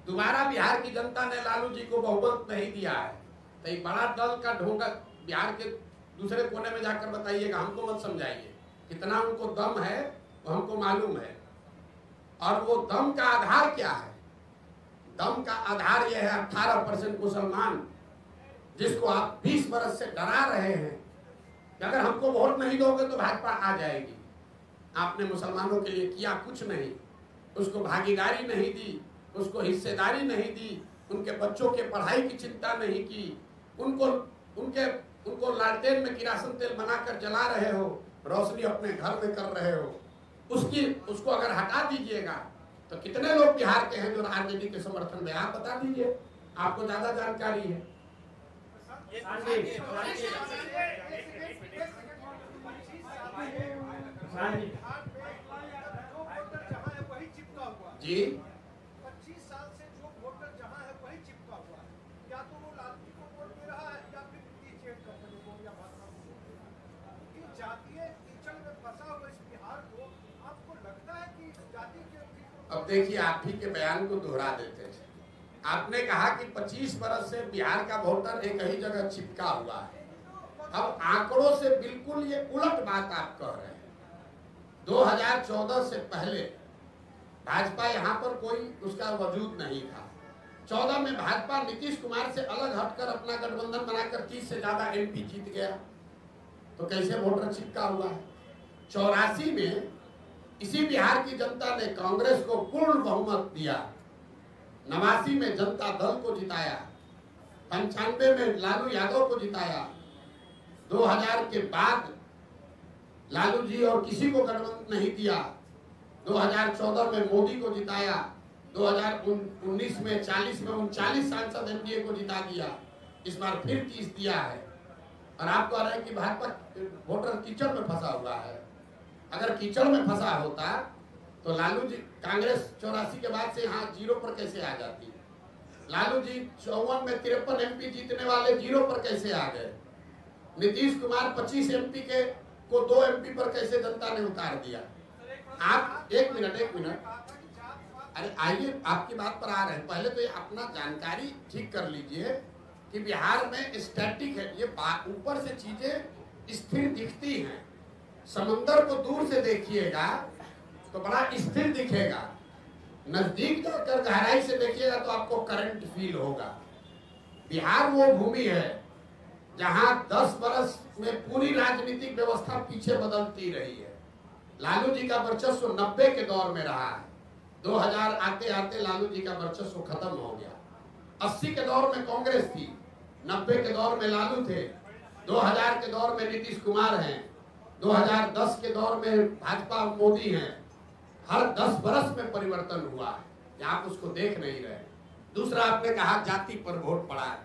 दोबारा बिहार की जनता ने लालू जी को बहुमत नहीं दिया है। तो एक बड़ा दल का ढोंगा बिहार के दूसरे कोने में जाकर बताइएगा, हमको मत समझाइए। कितना उनको दम है वो हमको मालूम है। और वो दम का आधार क्या है? दम का आधार यह है 18% मुसलमान, जिसको आप 20 बरस से डरा रहे हैं कि अगर हमको वोट नहीं दोगे तो भाजपा आ जाएगी। आपने मुसलमानों के लिए किया कुछ नहीं, उसको भागीदारी नहीं दी, उसको हिस्सेदारी नहीं दी, उनके बच्चों के पढ़ाई की चिंता नहीं की, उनको लालटेन में किरासन तेल बनाकर जला रहे हो, रोशनी अपने घर में कर रहे हो। उसको अगर हटा दीजिएगा तो कितने लोग बिहार के हैं जो आरजेडी के समर्थन में, आप बता दीजिए, आपको ज्यादा जानकारी है। जी 25 साल से जो वोटर जहाँ है वही चिपका हुआ है, या तो वो लालू जी को वोट दे रहा है या फिर नीतीश कंपनी को या भाजपा को। कि जातीय कीचड़ में फंसा हुआ इस बिहार को आपको लगता है कि जाति के? अब देखिए, आप ही के बयान को दोहरा देते थे। आपने कहा कि 25 बरस से बिहार का वोटर एक ही जगह चिपका हुआ है। अब आंकड़ों से बिल्कुल ये उलट बात आप कह रहे हैं। 2014 से पहले भाजपा यहाँ पर कोई उसका वजूद नहीं था। 14 में भाजपा नीतीश कुमार से अलग हटकर अपना गठबंधन बनाकर 30 से ज्यादा एमपी जीत गया, तो कैसे वोटर चिपका हुआ है। 84 में इसी बिहार की जनता ने कांग्रेस को पूर्ण बहुमत दिया, 89 में जनता दल को जिताया, 95 में लालू यादव को जिताया, 2000 के बाद लालू जी और किसी को गठबंधन नहीं दिया, 2014 में मोदी को जिताया, 2019 में 40 में 39 सांसद एनडीए को जिता दिया, इस बार फिर 30 दिया है। और आप कह रहे हैं कि भाजपा वोटर कीचड़ में फंसा हुआ है। अगर कीचड़ में फंसा होता तो लालू जी, कांग्रेस 84 के बाद से यहाँ 0 पर कैसे आ जाती? लालू जी 54 में 53 एमपी जीतने वाले 0 पर कैसे आ गए? नीतीश कुमार 25 एमपी को 2 एमपी पर कैसे जनता ने उतार दिया? आप एक मिनट, अरे आइए, आपकी बात पर आ रहे हैं। पहले तो ये अपना जानकारी ठीक कर लीजिए कि बिहार में स्टैटिक है, ये ऊपर से चीजें स्थिर दिखती हैं। समंदर को दूर से देखिएगा तो बड़ा स्थिर दिखेगा, नजदीक जाकर गहराई से देखिएगा तो आपको करंट फील होगा। बिहार वो भूमि है जहां 10 बरस में पूरी राजनीतिक व्यवस्था पीछे बदलती रही है। लालू जी का वर्चस्व 90 के दौर में रहा है, 2000 आते आते लालू जी का वर्चस्व खत्म हो गया। 80 के दौर में कांग्रेस थी, 90 के दौर में लालू थे, 2000 के दौर में नीतीश कुमार हैं, 2010 के दौर में भाजपा मोदी हैं। हर 10 बरस में परिवर्तन हुआ है, आप उसको देख नहीं रहे। दूसरा, आपने कहा जाति पर वोट पड़ा है,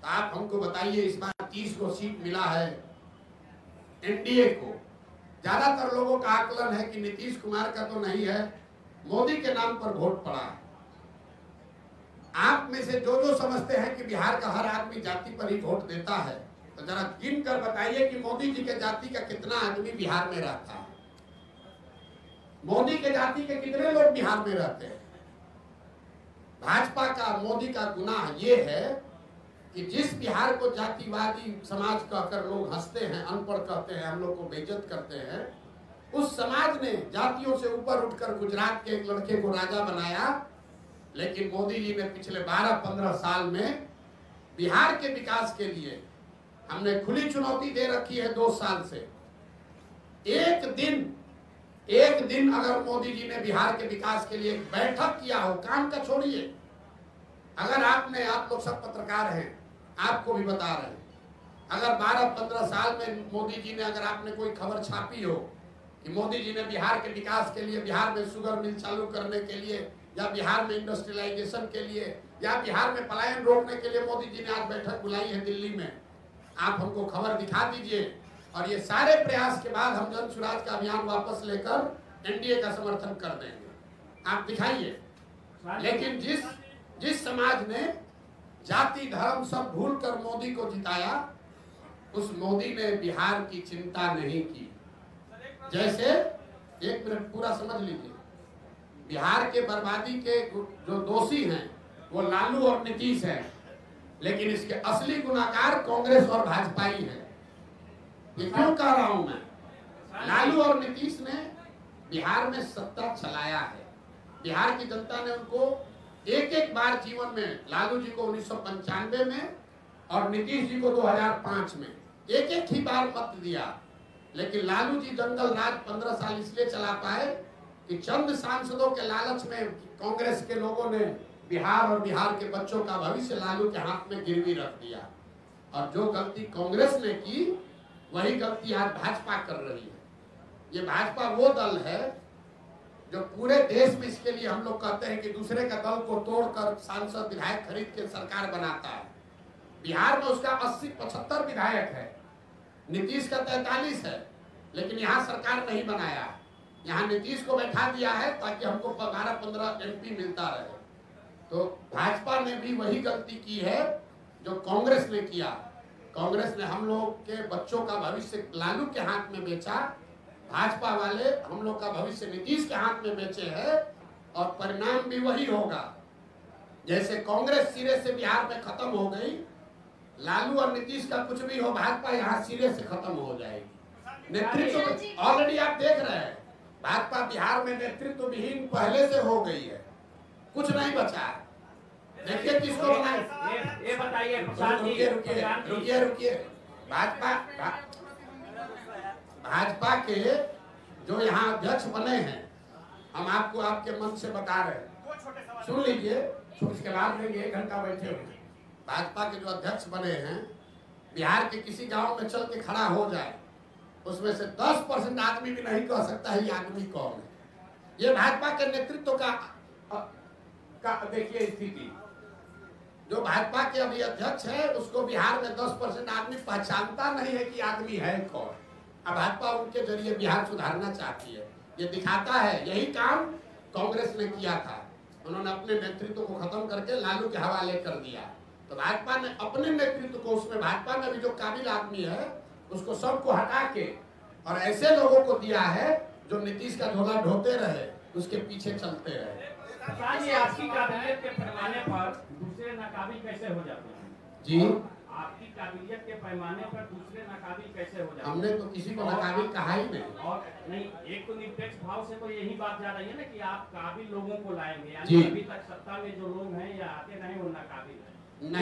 तो आप हमको बताइए, इस बार 30 को सीट मिला है एनडीए को। ज्यादातर लोगों का आकलन है कि नीतीश कुमार का तो नहीं है, मोदी के नाम पर वोट पड़ा है। आप में से जो समझते हैं कि बिहार का हर आदमी जाति पर ही वोट देता है, तो जरा गिन कर बताइए कि मोदी जी के जाति का कितना आदमी बिहार में रहता है। मोदी के जाति के कितने लोग बिहार में रहते हैं? भाजपा का, मोदी का गुनाह ये है कि जिस बिहार को जातिवादी समाज कहकर लोग हंसते हैं, अनपढ़ कहते हैं, हम लोग को बेइज्जत करते हैं, उस समाज ने जातियों से ऊपर उठकर गुजरात के एक लड़के को राजा बनाया। लेकिन मोदी जी ने पिछले 12-15 साल में बिहार के विकास के लिए हमने खुली चुनौती दे रखी है 2 साल से। एक दिन अगर मोदी जी ने बिहार के विकास के लिए एक बैठक किया हो, काम का छोड़िए, अगर आप लोग सब पत्रकार हैं, आपको भी बता रहे हैं, अगर 12-15 साल में मोदी जी ने, अगर आपने कोई खबर छापी हो कि मोदी जी ने बिहार के विकास के लिए, बिहार में शुगर मिल चालू करने के लिए, या बिहार में इंडस्ट्रियलाइजेशन के लिए, या बिहार में पलायन रोकने के लिए मोदी जी ने आज बैठक बुलाई है दिल्ली में, आप हमको खबर दिखा दीजिए। और ये सारे प्रयास के बाद हम जन स्वराज का अभियान वापस लेकर एनडीए का समर्थन कर देंगे, आप दिखाइए। लेकिन जिस समाज ने जाति धर्म सब भूलकर मोदी को जिताया, उस मोदी ने बिहार की चिंता नहीं की। जैसे, एक मिनट पूरा समझ लीजिए, बिहार के बर्बादी के जो दोषी हैं वो लालू और नीतीश हैं, लेकिन इसके असली गुनाहगार कांग्रेस और भाजपा ही हैं। ये क्यों कह रहा हूं मैं? लालू और नीतीश ने बिहार में सत्ता चलाया है, बिहार की जनता ने उनको एक एक बार जीवन में, लालू जी को 1995 में और नीतीश जी को 2005 में एक एक ही बार मत दिया, लेकिन लालू जी जंगल राज 15 साल इसलिए चला पाए कि चंद सांसदों के लालच में कांग्रेस के लोगों ने बिहार और बिहार के बच्चों का भविष्य लालू के हाथ में गिरवी रख दिया। और जो गलती कांग्रेस ने की वही गलती आज भाजपा कर रही है। ये भाजपा वो दल है जो पूरे देश में, इसके लिए हम लोग कहते हैं कि दूसरे का दल को तोड़कर सांसद विधायक खरीद के सरकार बनाता है। बिहार में उसका 80-75 विधायक है, नीतीश का 43 है, लेकिन यहाँ सरकार नहीं बनाया। यहाँ नीतीश को बैठा दिया है ताकि हमको 12-15 MP मिलता रहे। तो भाजपा ने भी वही गलती की है जो कांग्रेस ने किया। कांग्रेस ने हम लोग के बच्चों का भविष्य लालू के हाथ में बेचा, भाजपा वाले हम लोग का भविष्य नीतीश के हाथ में बेचे हैं, और परिणाम भी वही होगा। जैसे कांग्रेस सिरे से बिहार में खत्म हो गई, लालू और नीतीश का कुछ भी हो, भाजपा यहाँ सिरे से खत्म हो जाएगी। नेतृत्व ऑलरेडी आप देख रहे हैं, भाजपा बिहार में नेतृत्व विहीन पहले से हो गई है, कुछ नहीं बचा है। देखिए किसको बनाए। ये बताइए, रुकिए। भाजपा के जो यहाँ अध्यक्ष बने हैं, हम आपको आपके मन से बता रहे हैं, सुन लीजिए, उसके बाद में 1 घंटा बैठे हुए। भाजपा के जो अध्यक्ष बने हैं, बिहार के किसी गांव में चल के खड़ा हो जाए, उसमें से 10% आदमी भी नहीं कह सकता है ये आदमी कौन है। ये भाजपा के नेतृत्व का देखिए स्थिति। जो भाजपा के अभी अध्यक्ष है, उसको बिहार में 10% आदमी पहचानता नहीं है कि आदमी है कौन। अब भाजपा उनके जरिए बिहार सुधारना चाहती है। ये दिखाता है, यही काम कांग्रेस ने किया था। उन्होंने अपने नेतृत्व को खत्म करके लालू के हवाले कर दिया। तो भाजपा ने अपने नेतृत्व को, उसमें भाजपा में भी जो काबिल आदमी है उसको सबको हटा के और ऐसे लोगों को दिया है जो नीतीश का झोला ढोते रहे, उसके पीछे चलते रहे। आपकी काबिलियत के पैमाने पर दूसरे नाकाबिल कैसे हो जाते हैं? जी, आपकी काबिलियत के पैमाने पर दूसरे नाकाबिल कैसे हो जाते हैं? हमने तो किसी को नाकाबिल कहा ही नहीं। और नहीं, एक तो निरपेक्ष भाव से तो यही बात जा रही है ना कि आप काबिल लोगों को लाएंगे, यानी अभी तक सत्ता में जो लोग हैं या आते रहे वो नाकाबिल है।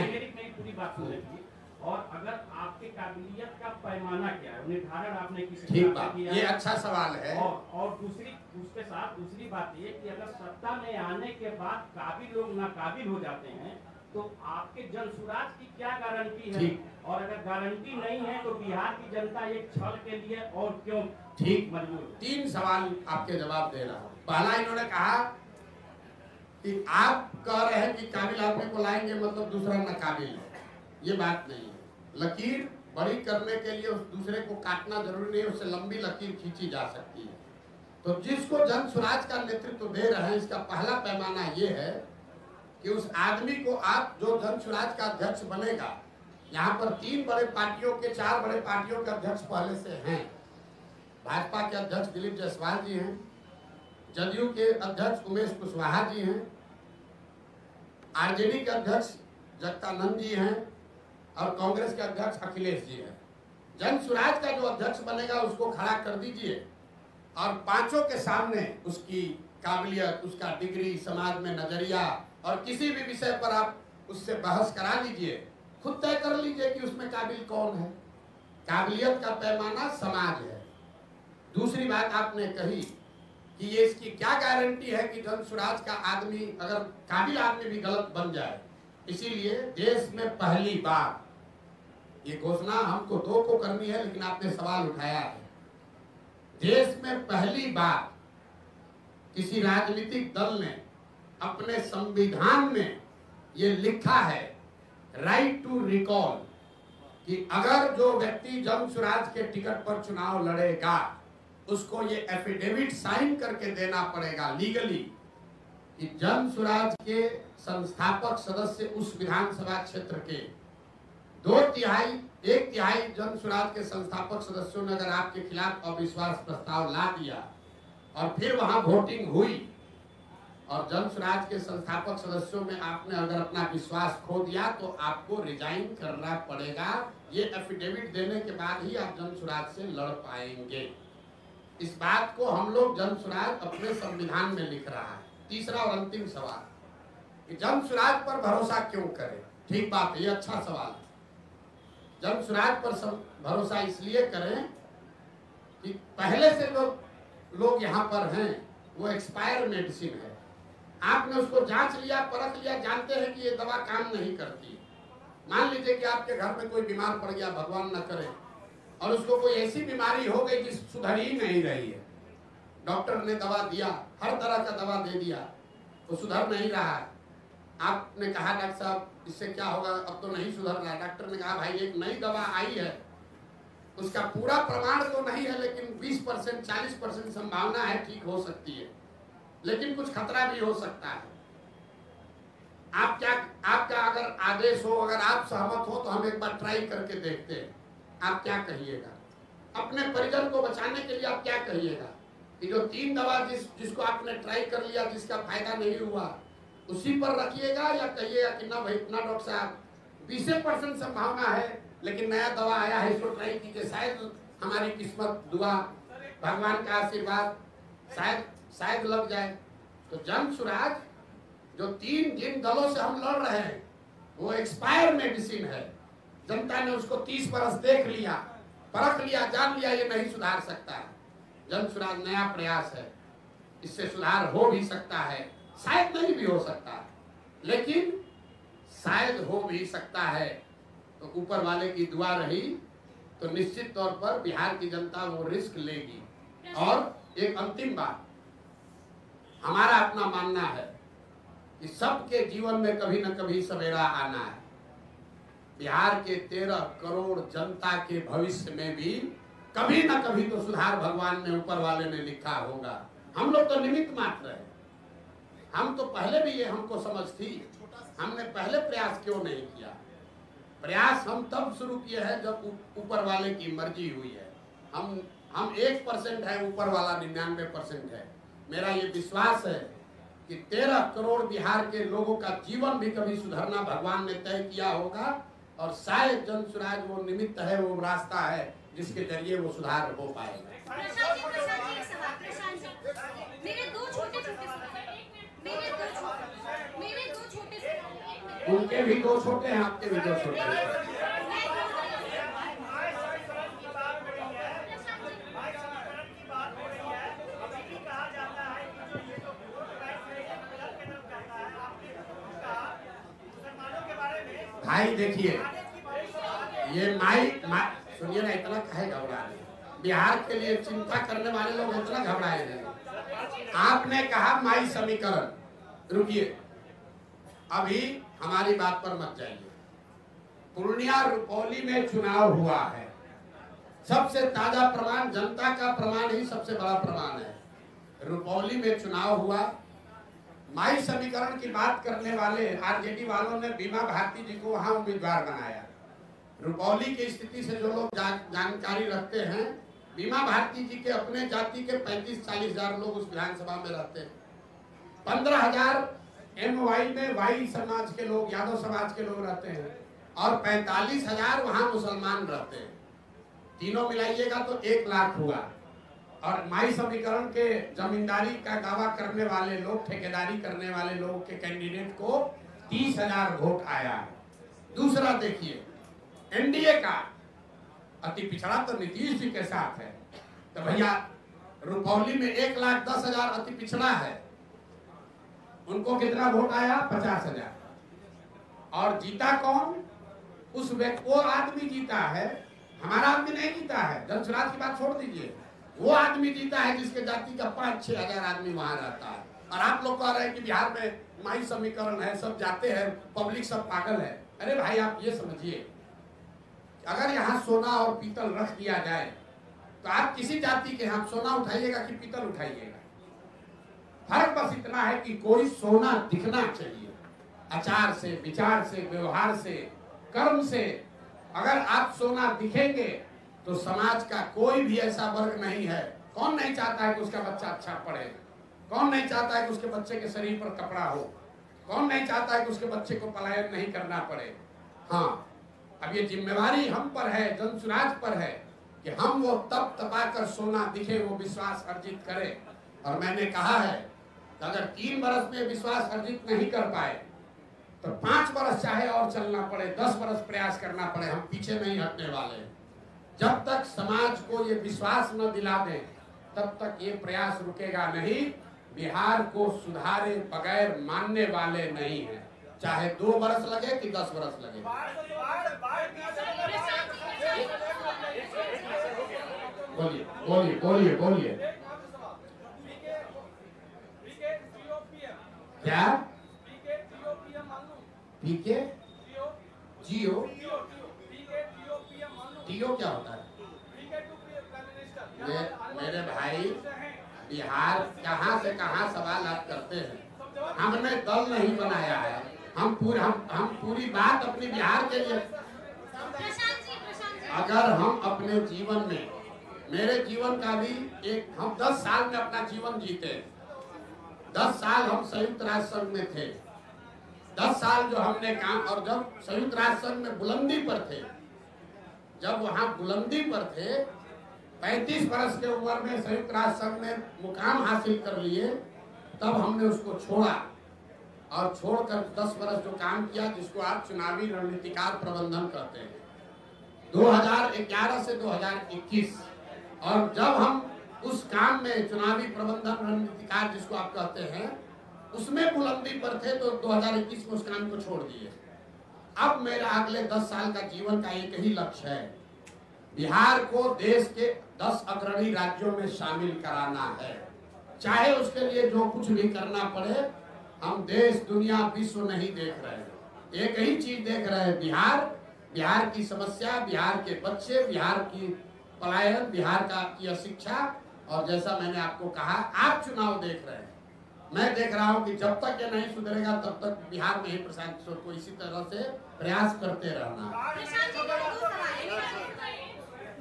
मेरी पूरी बात सुन लीजिए। और अगर आपके काबिलियत का पैमाना क्या है, निर्धारण आपने किसी ठीक बात, ये अच्छा सवाल है। और उसके साथ दूसरी बात ये कि अगर सत्ता में आने के बाद काबिल लोग नाकाबिल हो जाते हैं तो आपके जनसुराज की क्या गारंटी है? और अगर गारंटी नहीं है तो बिहार की जनता एक छल के लिए और क्यों ठीक मजबूर? 3 सवाल आपके जवाब दे रहा हूँ। पहला, इन्होंने कहा कि आप कह रहे हैं कि काबिल आदमी को लाएंगे मतलब दूसरा नाकाबिल है। ये बात नहीं है। लकीर बड़ी करने के लिए उस दूसरे को काटना जरूरी नहीं है, उससे लंबी लकीर खींची जा सकती है। तो जिसको जन स्वराज का नेतृत्व दे रहे हैं, इसका पहला पैमाना ये है कि उस आदमी को आप जो जन स्वराज का अध्यक्ष बनेगा, यहाँ पर 3 बड़े पार्टियों के 4 बड़े पार्टियों के अध्यक्ष पहले से हैं। भाजपा के अध्यक्ष दिलीप जायसवाल जी हैं, जदयू के अध्यक्ष उमेश कुशवाहा जी हैं, आरजेडी के अध्यक्ष जगदानंद जी हैं और कांग्रेस के अध्यक्ष अखिलेश जी हैं। जन स्वराज का जो अध्यक्ष बनेगा उसको खड़ा कर दीजिए और 5 के सामने उसकी काबिलियत, उसका डिग्री, समाज में नजरिया और किसी भी विषय पर आप उससे बहस करा लीजिए, खुद तय कर लीजिए कि उसमें काबिल कौन है। काबिलियत का पैमाना समाज है। दूसरी बात आपने कही कि ये इसकी क्या गारंटी है कि जन स्वराज का आदमी, अगर काबिल आदमी भी गलत बन जाए। इसीलिए देश में पहली बार, ये घोषणा हमको 2 को करनी है लेकिन आपने सवाल उठाया है, देश में पहली बार किसी राजनीतिक दल ने अपने संविधान में ये लिखा है, राइट टू रिकॉल, कि अगर जो व्यक्ति जन स्वराज के टिकट पर चुनाव लड़ेगा उसको ये एफिडेविट साइन करके देना पड़ेगा लीगली कि जन स्वराज के संस्थापक सदस्य उस विधानसभा क्षेत्र के 1 तिहाई जन स्वराज के संस्थापक सदस्यों ने अगर आपके खिलाफ अविश्वास प्रस्ताव ला दिया और फिर वहां वोटिंग हुई और जन स्वराज के संस्थापक सदस्यों में आपने अगर अपना विश्वास खो दिया तो आपको रिजाइन करना पड़ेगा। ये एफिडेविट देने के बाद ही आप जन स्वराज से लड़ पाएंगे। इस बात को हम लोग जन स्वराज अपने संविधान में लिख रहा है। तीसरा और अंतिम सवाल, कि जन स्वराज पर भरोसा क्यों करें। ठीक बात है, ये अच्छा सवाल है। जन स्वराज पर भरोसा इसलिए करें कि पहले से जो लोग यहाँ पर हैं वो एक्सपायर मेडिसिन है। आपने उसको जांच लिया, परख लिया, जानते हैं कि ये दवा काम नहीं करती। मान लीजिए कि आपके घर में कोई बीमार पड़ गया, भगवान न करे, और उसको कोई ऐसी बीमारी हो गई जिस सुधर ही नहीं रही है। डॉक्टर ने दवा दिया, हर तरह का दवा दे दिया, वो सुधर नहीं रहा है। आपने कहा डॉक्टर साहब इससे क्या होगा, अब तो नहीं सुधर रहा। डॉक्टर ने कहा भाई एक नई दवा आई है, उसका पूरा प्रमाण तो नहीं है, लेकिन 20% 40% संभावना है ठीक हो सकती है, लेकिन कुछ खतरा भी हो सकता है। आपका अगर आदेश हो, अगर आप सहमत हो तो हम एक बार ट्राई करके देखते हैं। आप क्या कहिएगा? अपने परिजन को बचाने के लिए आप क्या कहिएगा कि जो 3 दवा जिसको आपने ट्राई कर लिया, जिसका फायदा नहीं हुआ, उसी पर रखिएगा, या कहिएगा कि ना भाई ना डॉक्टर साहब 20% संभावना है, लेकिन नया दवा आया है, इसको ट्राई कीजिए, शायद हमारी किस्मत, दुआ, भगवान का आशीर्वाद शायद लग जाए। तो जन स्वराज जो 3 जिन दलों से हम लड़ रहे हैं वो एक्सपायर मेडिसिन है। जनता ने उसको 30 बरस देख लिया, परख लिया, जान लिया, ये नहीं सुधार सकता है। जन स्वराज नया प्रयास है, इससे सुधार हो भी सकता है, शायद नहीं भी हो सकता, लेकिन शायद हो भी सकता है। तो ऊपर वाले की दुआ रही तो निश्चित तौर पर बिहार की जनता वो रिस्क लेगी। और एक अंतिम बात, हमारा अपना मानना है कि सबके जीवन में कभी न कभी सवेरा आना है। बिहार के 13 करोड़ जनता के भविष्य में भी कभी न कभी तो सुधार भगवान ने, ऊपर वाले ने लिखा होगा। हम लोग तो निमित्त मात्र है। हम तो पहले भी ये हमको समझ थी, हमने पहले प्रयास क्यों नहीं किया? प्रयास हम तब शुरू किए हैं जब ऊपर वाले की मर्जी हुई है। हम 1% है, ऊपर वाला 99% है। मेरा ये विश्वास है कि 13 करोड़ बिहार के लोगों का जीवन भी कभी सुधरना भगवान ने तय किया होगा, और शायद जन स्वराज वो निमित्त है, वो रास्ता है जिसके जरिए वो सुधार हो पाएगा। उनके भी 2 छोटे हैं, आपके भी 2 छोटे हैं। भाई देखिए, ये माई सुनिए ना, इतना काहे घबरा रहे हैं? बिहार के लिए चिंता करने वाले लोग इतना घबराए हैं। आपने कहा माई समीकरण, रुकिए, अभी हमारी बात पर मत जाइए। पूर्णिया रुपौली में चुनाव हुआ है, सबसे ताजा प्रमाण, जनता का प्रमाण ही सबसे बड़ा प्रमाण है। रुपौली में चुनाव हुआ, माई समीकरण की बात करने वाले आरजेडी वालों ने बीमा भारती जी को वहां उम्मीदवार बनाया। रुपौली की स्थिति से जो लोग जानकारी रखते हैं, बीमा भारती जी के अपने जाति के 35-40 हजार लोग उस विधानसभा में रहते हैं। 15,000 MY में वाई समाज के लोग, यादव समाज के लोग रहते हैं, और 45,000 वहां मुसलमान रहते हैं। तीनों मिलाइएगा तो 1 लाख हुआ। और माई समीकरण के जमींदारी का दावा करने वाले लोग, ठेकेदारी करने वाले लोगों के कैंडिडेट को 30,000 वोट आया है। दूसरा देखिए, एनडीए का अति पिछड़ा तो नीतीश जी के साथ है, तो भैया रुपौली में 1,10,000 अति पिछड़ा है, उनको कितना वोट आया? 50,000। और जीता कौन? उस व्यक्ति, वो आदमी जीता है, हमारा आदमी नहीं जीता है। जन स्वराज की बात छोड़ दीजिए, वो आदमी जीता है जिसके जाति का 5-6 हजार आदमी वहां रहता है। और आप लोग कह रहे हैं कि बिहार में माई समीकरण है, सब जाते हैं, पब्लिक सब पागल है। अरे भाई आप ये समझिए, अगर यहाँ सोना और पीतल रख दिया जाए तो आप किसी जाति के यहाँ सोना उठाइएगा कि पीतल उठाइएगा? फर्क बस इतना है कि कोई सोना दिखना चाहिए, आचार से, विचार से, व्यवहार से, कर्म से। अगर आप सोना दिखेंगे तो समाज का कोई भी ऐसा वर्ग नहीं है, कौन नहीं चाहता है कि उसका बच्चा अच्छा पढ़े? कौन नहीं चाहता है कि उसके बच्चे के शरीर पर कपड़ा हो? कौन नहीं चाहता है कि उसके बच्चे को पलायन नहीं करना पड़े? हाँ, अब ये जिम्मेवारी हम पर है, जन स्वराज पर है कि हम वो तप तपा कर सोना दिखे, वो विश्वास अर्जित करें। और मैंने कहा है कि अगर 3 बरस में विश्वास अर्जित नहीं कर पाए तो 5 वर्ष चाहे और चलना पड़े, 10 वर्ष प्रयास करना पड़े, हम पीछे नहीं हटने वाले। जब तक समाज को ये विश्वास न दिला दें तब तक ये प्रयास रुकेगा नहीं। बिहार को सुधारे बगैर मानने वाले नहीं हैं, चाहे 2 वर्ष लगे कि 10 वर्ष लगे। बोलिए बोलिए बोलिए बोलिए। क्या पीके जियो टीओ क्या होता है? मेरे भाई बिहार कहाँ से कहाँ सवाल आप करते हैं। हमने दल नहीं बनाया है, हम पूरी बात अपनी बिहार के लिए। अगर हम अपने जीवन में, मेरे जीवन का भी हम 10 साल में अपना जीवन जीते। 10 साल हम संयुक्त राष्ट्र संघ में थे, 10 साल जो हमने काम, और जब संयुक्त राष्ट्र संघ में बुलंदी पर थे, जब वहां बुलंदी पर थे, 35 वर्ष के उम्र में संयुक्त राष्ट्र संघ में मुकाम हासिल कर लिए, तब हमने उसको छोड़ा और छोड़कर 10 वर्ष जो काम किया, जिसको आप चुनावी रणनीतिकार प्रबंधन कहते हैं, 2011 से 2021। और जब हम उस काम में चुनावी प्रबंधन रणनीतिकार जिसको आप कहते हैं उसमें बुलंदी पर थे, तो 2021 में उस काम को छोड़ दिए। अब मेरा अगले 10 साल का जीवन का एक ही लक्ष्य है, बिहार को देश के 10 अग्रणी राज्यों में शामिल कराना है। चाहे उसके लिए जो कुछ भी करना पड़े। हम देश दुनिया विश्व नहीं देख रहे हैं, एक ही चीज देख रहे हैं, बिहार की समस्या, बिहार के बच्चे, बिहार की पलायन, बिहार की अशिक्षा। और जैसा मैंने आपको कहा, आप चुनाव देख रहे हैं, मैं देख रहा हूं कि जब तक ये नहीं सुधरेगा तब तक बिहार में ही प्रशांत किशोर को इसी तरह से प्रयास करते रहना।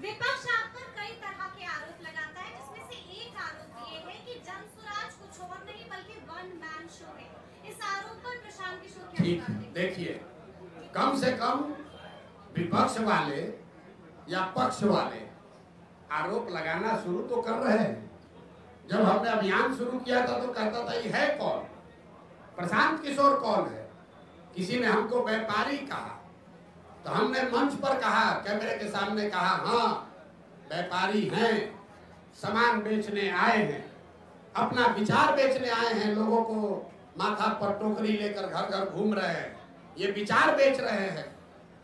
विपक्ष आप पर कई तरह के आरोप लगाता है, जिसमें से एक आरोप ये है कि जनसुराज कुछ और नहीं बल्कि वन मैन शो है। इस आरोप पर प्रशांत किशोर क्या ठीक, देखिए, कम से कम विपक्ष वाले या पक्ष वाले आरोप लगाना शुरू तो कर रहे हैं। जब हमने अभियान शुरू किया था तो कहता था ये है कौन, प्रशांत किशोर कौन है। किसी ने हमको व्यापारी कहा, तो हमने मंच पर कहा, कैमरे के सामने कहा, हाँ व्यापारी हैं, सामान बेचने आए हैं, अपना विचार बेचने आए हैं, लोगों को माथा पर टोकरी लेकर घर घर घूम रहे हैं, ये विचार बेच रहे हैं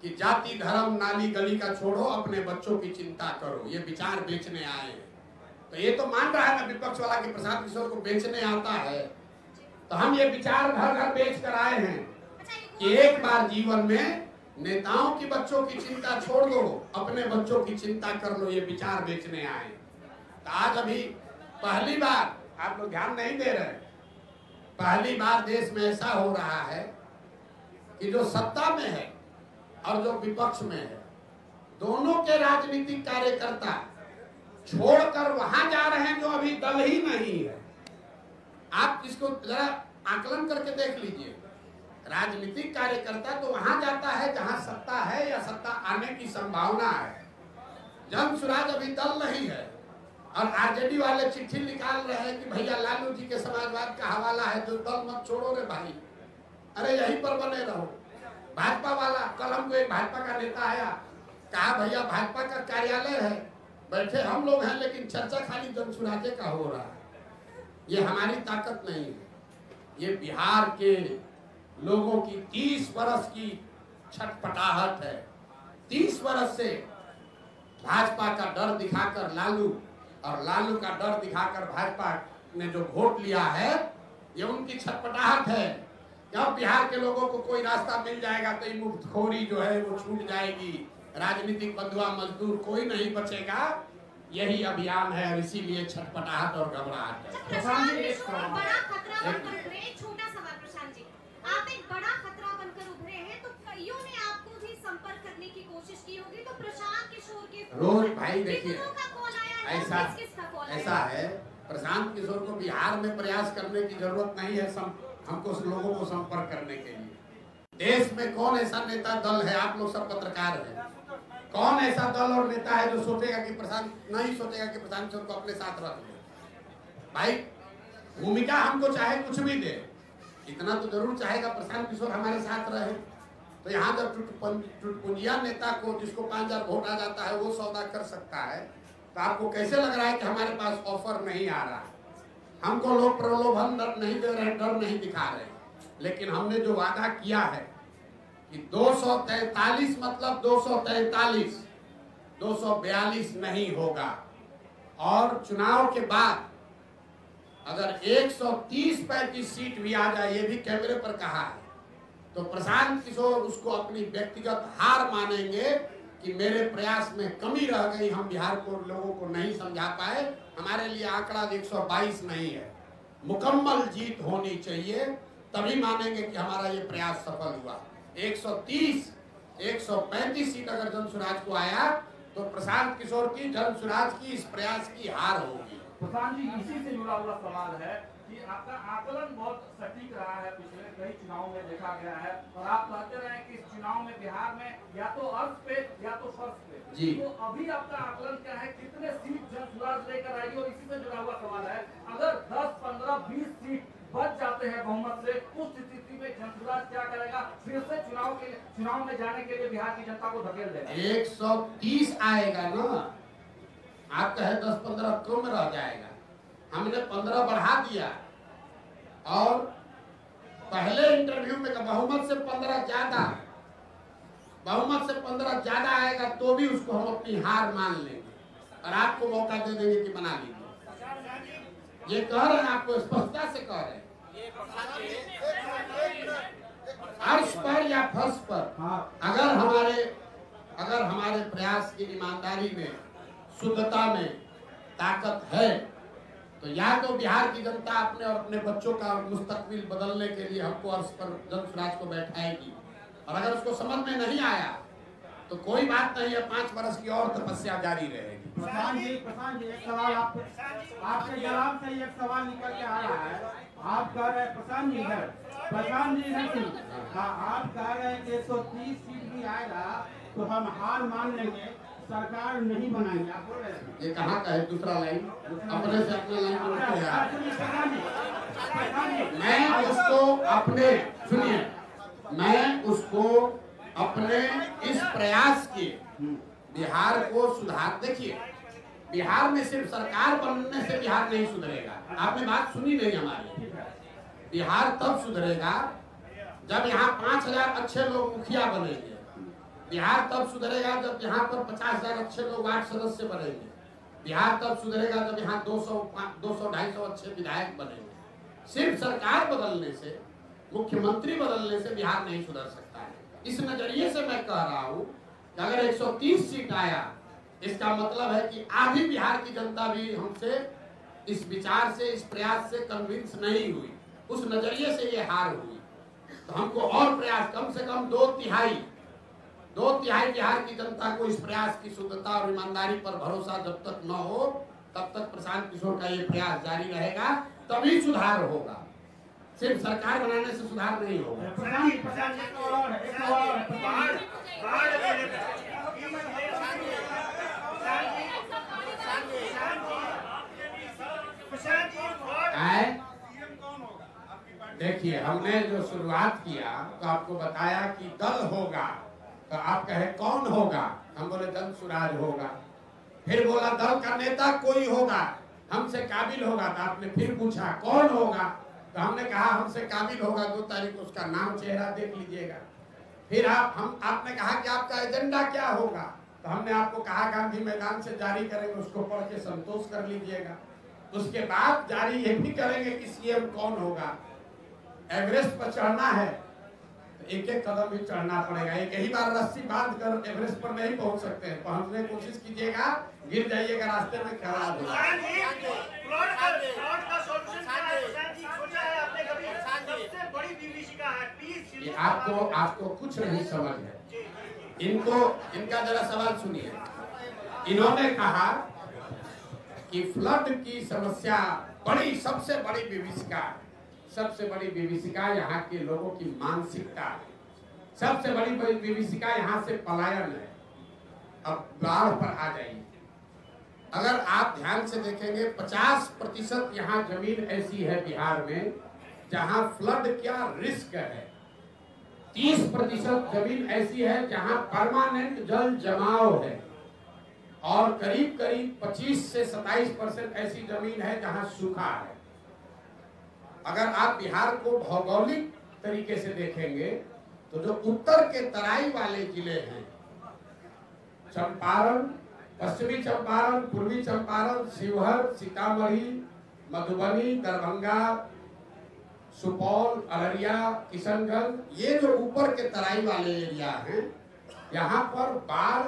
कि जाति धर्म नाली गली का छोड़ो, अपने बच्चों की चिंता करो, ये विचार बेचने आए हैं। तो ये तो मान रहा है ना विपक्ष वाला कि प्रशांत किशोर को बेचने आता है। तो हम ये विचार घर घर बेच कर आए हैं कि एक बार जीवन में नेताओं की बच्चों की चिंता छोड़ दो, अपने बच्चों की चिंता कर लो, ये विचार बेचने आए। तो आज अभी पहली बार, आप लोग ध्यान नहीं दे रहे, पहली बार देश में ऐसा हो रहा है कि जो सत्ता में है और जो विपक्ष में है, दोनों के राजनीतिक कार्यकर्ता छोड़कर वहां जा रहे हैं जो अभी दल ही नहीं है। आप इसको जरा आकलन करके देख लीजिए, राजनीतिक कार्यकर्ता तो वहां जाता है जहां सत्ता है या सत्ता आने की संभावना है। जनसुराज अभी दल नहीं है और आरजेडी वाले चिट्ठी निकाल रहे हैं कि भैया लालू जी के समाजवाद का हवाला है, जो दल मत छोड़ो रे भाई, अरे यहीं पर बने रहो। भाजपा वाला, कल हमको एक भाजपा का नेता आया, कहा भैया भाजपा का कार्यालय है, बैठे हम लोग हैं, लेकिन चर्चा खाली जनसुराजे का हो रहा है। ये हमारी ताकत नहीं है, ये बिहार के लोगों की 30 वर्ष की छटपटाहट है। 30 वर्ष से भाजपा का डर दिखाकर लालू और लालू का डर दिखाकर भाजपा ने जो वोट लिया है, ये उनकी छटपटाहट है। जब बिहार के लोगों को कोई रास्ता मिल जाएगा तो ये मुफ्तखोरी जो है वो छूट जाएगी, राजनीतिक बंधुआ मजदूर कोई नहीं बचेगा। यही अभियान है और इसीलिए छटपटाहट और घबराहट है। प्रशांत जी एक बड़ा खतरा बनकर उभरे, एक छोटा सवाल प्रशांत जी, आप एक बड़ा खतरा बनकर उभरे हैं, तो कईयों ने आपको भी संपर्क करने की कोशिश की होगी, तो प्रशांत किशोर के रोज भाई देखिए ऐसा है, प्रशांत किशोर को बिहार में प्रयास करने की जरूरत नहीं है, हमको लोगों को संपर्क करने के लिए। देश में कौन ऐसा नेता दल है, आप लोग सब पत्रकार हैं, कौन ऐसा दल और नेता है जो सोचेगा कि प्रशांत किशोर को अपने साथ रख ले। भाई भूमिका हमको चाहे कुछ भी दे, इतना तो जरूर चाहेगा प्रशांत किशोर हमारे साथ रहे। तो यहाँ जब टुटपुंजिया नेता को जिसको 5000 वोट आ जाता है वो सौदा कर सकता है, तो आपको कैसे लग रहा है कि हमारे पास ऑफर नहीं आ रहा? हमको लोग प्रलोभन नहीं दे रहे, डर नहीं दिखा रहे, लेकिन हमने जो वादा किया है कि 243 मतलब 243, 242 नहीं होगा। और चुनाव के बाद अगर 130-35 सीट भी आ जाए, ये भी कैमरे पर कहा है, तो प्रशांत किशोर उसको अपनी व्यक्तिगत हार मानेंगे कि मेरे प्रयास में कमी रह गई, हम बिहार को लोगों को नहीं समझा पाए। हमारे लिए आंकड़ा 122 नहीं है, मुकम्मल जीत होनी चाहिए, तभी मानेंगे कि हमारा ये प्रयास सफल हुआ। 130, 135 सीट अगर जनसुराज को आया तो प्रशांत किशोर की, जनसुराज की इस प्रयास की हार होगी। प्रशांत जी, इसी से जुड़ा हुआ सवाल है कि आपका आकलन बहुत सटीक रहा है, पिछले कई चुनाव में देखा गया है, और आप कहते रहे कि इस चुनाव में बिहार में या तो अर्थ पे या तो फर्श पे जी। तो अभी आपका आकलन क्या है, कितने सीट जनसुराज लेकर आएगी? और इसी से जुड़ा हुआ सवाल है, अगर 10, 15, 20 सीट बच जाते हैं बहुमत से, उस स्थिति में जनसुराज क्या करेगा? फिर से चुनाव में जाने के लिए बिहार की जनता को धकेल देगा? 130 आएगा ना, आप कहे 10-15 कम रह जाएगा, हमने 15 बढ़ा दिया। और पहले इंटरव्यू में बहुमत से 15 ज्यादा, बहुमत से 15 ज्यादा आएगा तो भी उसको हम अपनी हार मान लेंगे और आपको मौका दे देंगे कि बना लीजिए। ये कह रहे हैं, आपको स्पष्टता से कह रहे हैं, अर्श पर या फर्श पर अगर हमारे प्रयास की ईमानदारी में, शुद्धता में ताकत है, तो या तो बिहार की जनता अपने और अपने बच्चों का मुस्तकबिल बदलने के लिए हमको अर्श पर जनसुराज को बैठाएगी, और अगर उसको समझ में नहीं आया तो कोई बात नहीं है, 5 वर्ष की और तपस्या जारी रहेगी। प्रशांत जी, एक सवाल आपके जवाब से एक सवाल निकल के आ रहा है। आप कह रहे हैं प्रशांत जी नहीं, आप कह रहे हैं कि 130 सीट भी आएगा तो हम हार मान लेंगे, सरकार नहीं बनाएंगे, आप बोल रहे हैं। ये कहाँ का है दूसरा लाइन? अपने से अपने लाइन में उठते हैं। मैं उसको अपने इस प्रयास के बिहार को सुधार, देखिए बिहार में सिर्फ सरकार बनने से बिहार नहीं सुधरेगा। आपने बात सुनी नहीं हमारी। बिहार तब सुधरेगा जब यहाँ 5000 अच्छे लोग मुखिया बनेंगे। बिहार तब सुधरेगा जब यहाँ पर 50,000 अच्छे लोग वार्ड सदस्य बनेंगे। बिहार तब सुधरेगा जब यहाँ 200-250 अच्छे विधायक बनेंगे। सिर्फ सरकार बदलने से, मुख्यमंत्री बदलने से बिहार नहीं सुधर सकता है। इस नजरिए से मैं कह रहा हूँ कि अगर 130 सीट आया, इसका मतलब है कि आधी बिहार की जनता भी हमसे इस विचार से, इस प्रयास से कन्विंस नहीं हुई। उस नजरिए से ये हार हुई। तो हमको और प्रयास, कम से कम 2/3 बिहार की जनता को इस प्रयास की शुद्धता और ईमानदारी पर भरोसा जब तक न हो, तब तक प्रशांत किशोर का ये प्रयास जारी रहेगा, तभी सुधार होगा। सिर्फ सरकार बनाने से सुधार नहीं होगा। देखिए, हमने जो शुरुआत किया तो आपको बताया कि दल होगा, तो आप कहे कौन होगा? हम बोले जनसुराज होगा। फिर बोला दल का नेता कोई होगा, हमसे काबिल होगा। तो आपने फिर पूछा कौन होगा? तो हमने कहा हमसे काबिल होगा, 2 तारीख को उसका नाम चेहरा देख लीजिएगा। फिर आपने कहा कि आपका एजेंडा क्या होगा? तो हमने आपको कहा गांधी मैदान से जारी करेंगे, उसको पढ़ के संतोष कर लीजिएगा। उसके बाद जारी ये भी करेंगे कि सीएम कौन होगा। एवरेस्ट पर चढ़ना है तो एक कदम ही चढ़ना पड़ेगा। एक ही बार रस्सी बांध कर एवरेस्ट पर नहीं पहुंच सकते हैं। पहुंचने की कोशिश कीजिएगा, गिर जाइएगा रास्ते में, खराब होगा। आपको कुछ नहीं समझ है। इनका जरा सवाल सुनिए। इन्होंने कहा कि फ्लड की समस्या सबसे बड़ी विभीषिका यहाँ के लोगों की मानसिकता, सबसे बड़ी विभीषिका यहाँ से पलायन है। अब बाढ़ पर आ जाइए। अगर आप ध्यान से देखेंगे 50% यहाँ जमीन ऐसी है बिहार में जहां फ्लड क्या रिस्क है। 30% जमीन ऐसी है जहां परमानेंट जल जमाव है और करीब करीब 25 से 27% ऐसी जमीन है जहां सूखा है। अगर आप बिहार को भौगोलिक तरीके से देखेंगे तो जो उत्तर के तराई वाले जिले हैं, चंपारण, पश्चिमी चंपारण, पूर्वी चंपारण, शिवहर, सीतामढ़ी, मधुबनी, दरभंगा, सुपौल, अररिया, किशनगंज, ये जो ऊपर के तराई वाले एरिया हैं, यहाँ पर बाढ़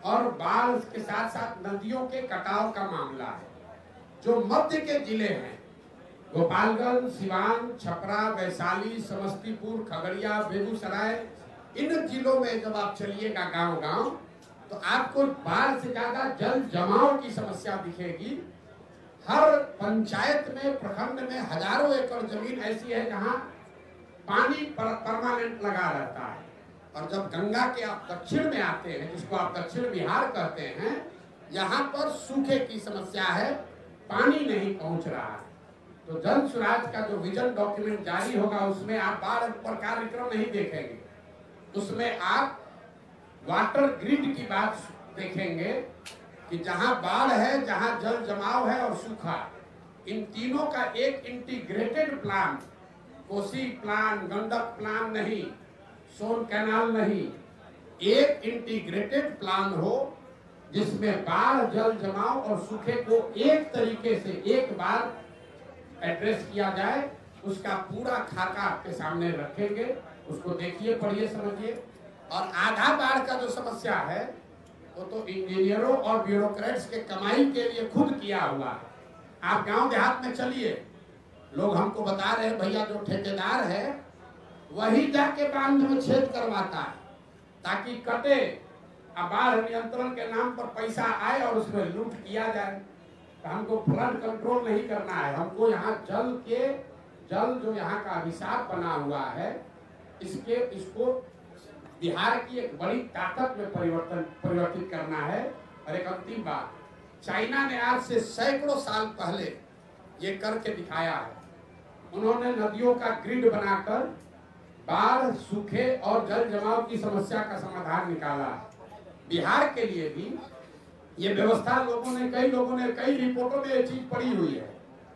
और बाढ़ के साथ साथ नदियों के कटाव का मामला है। जो मध्य के जिले हैं, गोपालगंज, सिवान, छपरा, वैशाली, समस्तीपुर, खगड़िया, बेगूसराय, इन जिलों में जब आप चलिएगा गांव-गांव तो आपको बाढ़ से ज्यादा जल जमाव की समस्या दिखेगी। हर पंचायत में, प्रखंड में हजारों एकड़ जमीन ऐसी है जहां पानी परमानेंट लगा रहता है। और जब गंगा के आप दक्षिण में आते हैं, जिसको आप दक्षिण बिहार कहते हैं, यहाँ पर सूखे की समस्या है, पानी नहीं पहुंच रहा है। तो जन सुराज का जो विजन डॉक्यूमेंट जारी होगा उसमें आप बाढ़ पर कार्यक्रम नहीं देखेंगे, उसमें आप वाटर ग्रिड की बात देखेंगे कि जहां बाढ़ है, जहां जल जमाव है और सूखा, इन तीनों का एक integrated plan, Kosi plan, Gandak plan नहीं, सोन कैनाल नहीं, एक इंटीग्रेटेड प्लान हो जिसमें बाढ़, जल जमाव और सूखे को एक तरीके से एक बार एड्रेस किया जाए। उसका पूरा खाका आपके सामने रखेंगे, उसको देखिए, पढ़िए, समझिए। और आधा बाढ़ का जो समस्या है वो तो इंजीनियरों और ब्यूरोक्रेट्स के कमाई के लिए खुद किया हुआ है। आप गांव देहात में चलिए, लोग हमको बता रहे हैं भैया जो ठेकेदार है वही जाके बांध में छेद करवाता है ताकि कटे, अब बाढ़ नियंत्रण के नाम पर पैसा आए और उसमें लूट किया जाए। तो हमको फ्लड कंट्रोल नहीं करना है, हमको यहाँ जल जो यहाँ का अभिशाप बना हुआ है, इसको बिहार की एक बड़ी ताकत में परिवर्तित करना है। और एक अंतिम बात, चाइना ने आज से सैकड़ों साल पहले ये करके दिखाया है। उन्होंने नदियों का ग्रिड बनाकर बाढ़, सूखे और जल जमाव की समस्या का समाधान निकाला है। बिहार के लिए भी ये व्यवस्था कई लोगों ने कई रिपोर्टों में ये चीज पड़ी हुई है,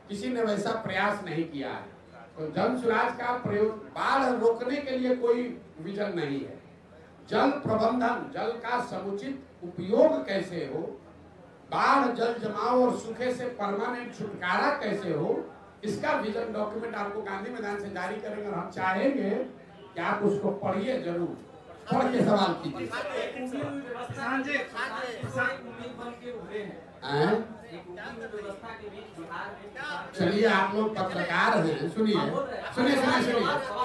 किसी ने वैसा प्रयास नहीं किया है। तो जन सुराज का प्रयोग, बाढ़ रोकने के लिए कोई विजन नहीं है। जल प्रबंधन, जल का समुचित उपयोग कैसे हो, बाढ़, जल जमाव और सूखे से परमानेंट छुटकारा कैसे हो, इसका विजन डॉक्यूमेंट आपको गांधी मैदान से जारी करेंगे। और हम चाहेंगे कि आप उसको पढ़िए, जरूर पढ़ के सवाल कीजिए। चलिए, आप लोग पत्रकार हैं, सुनिए,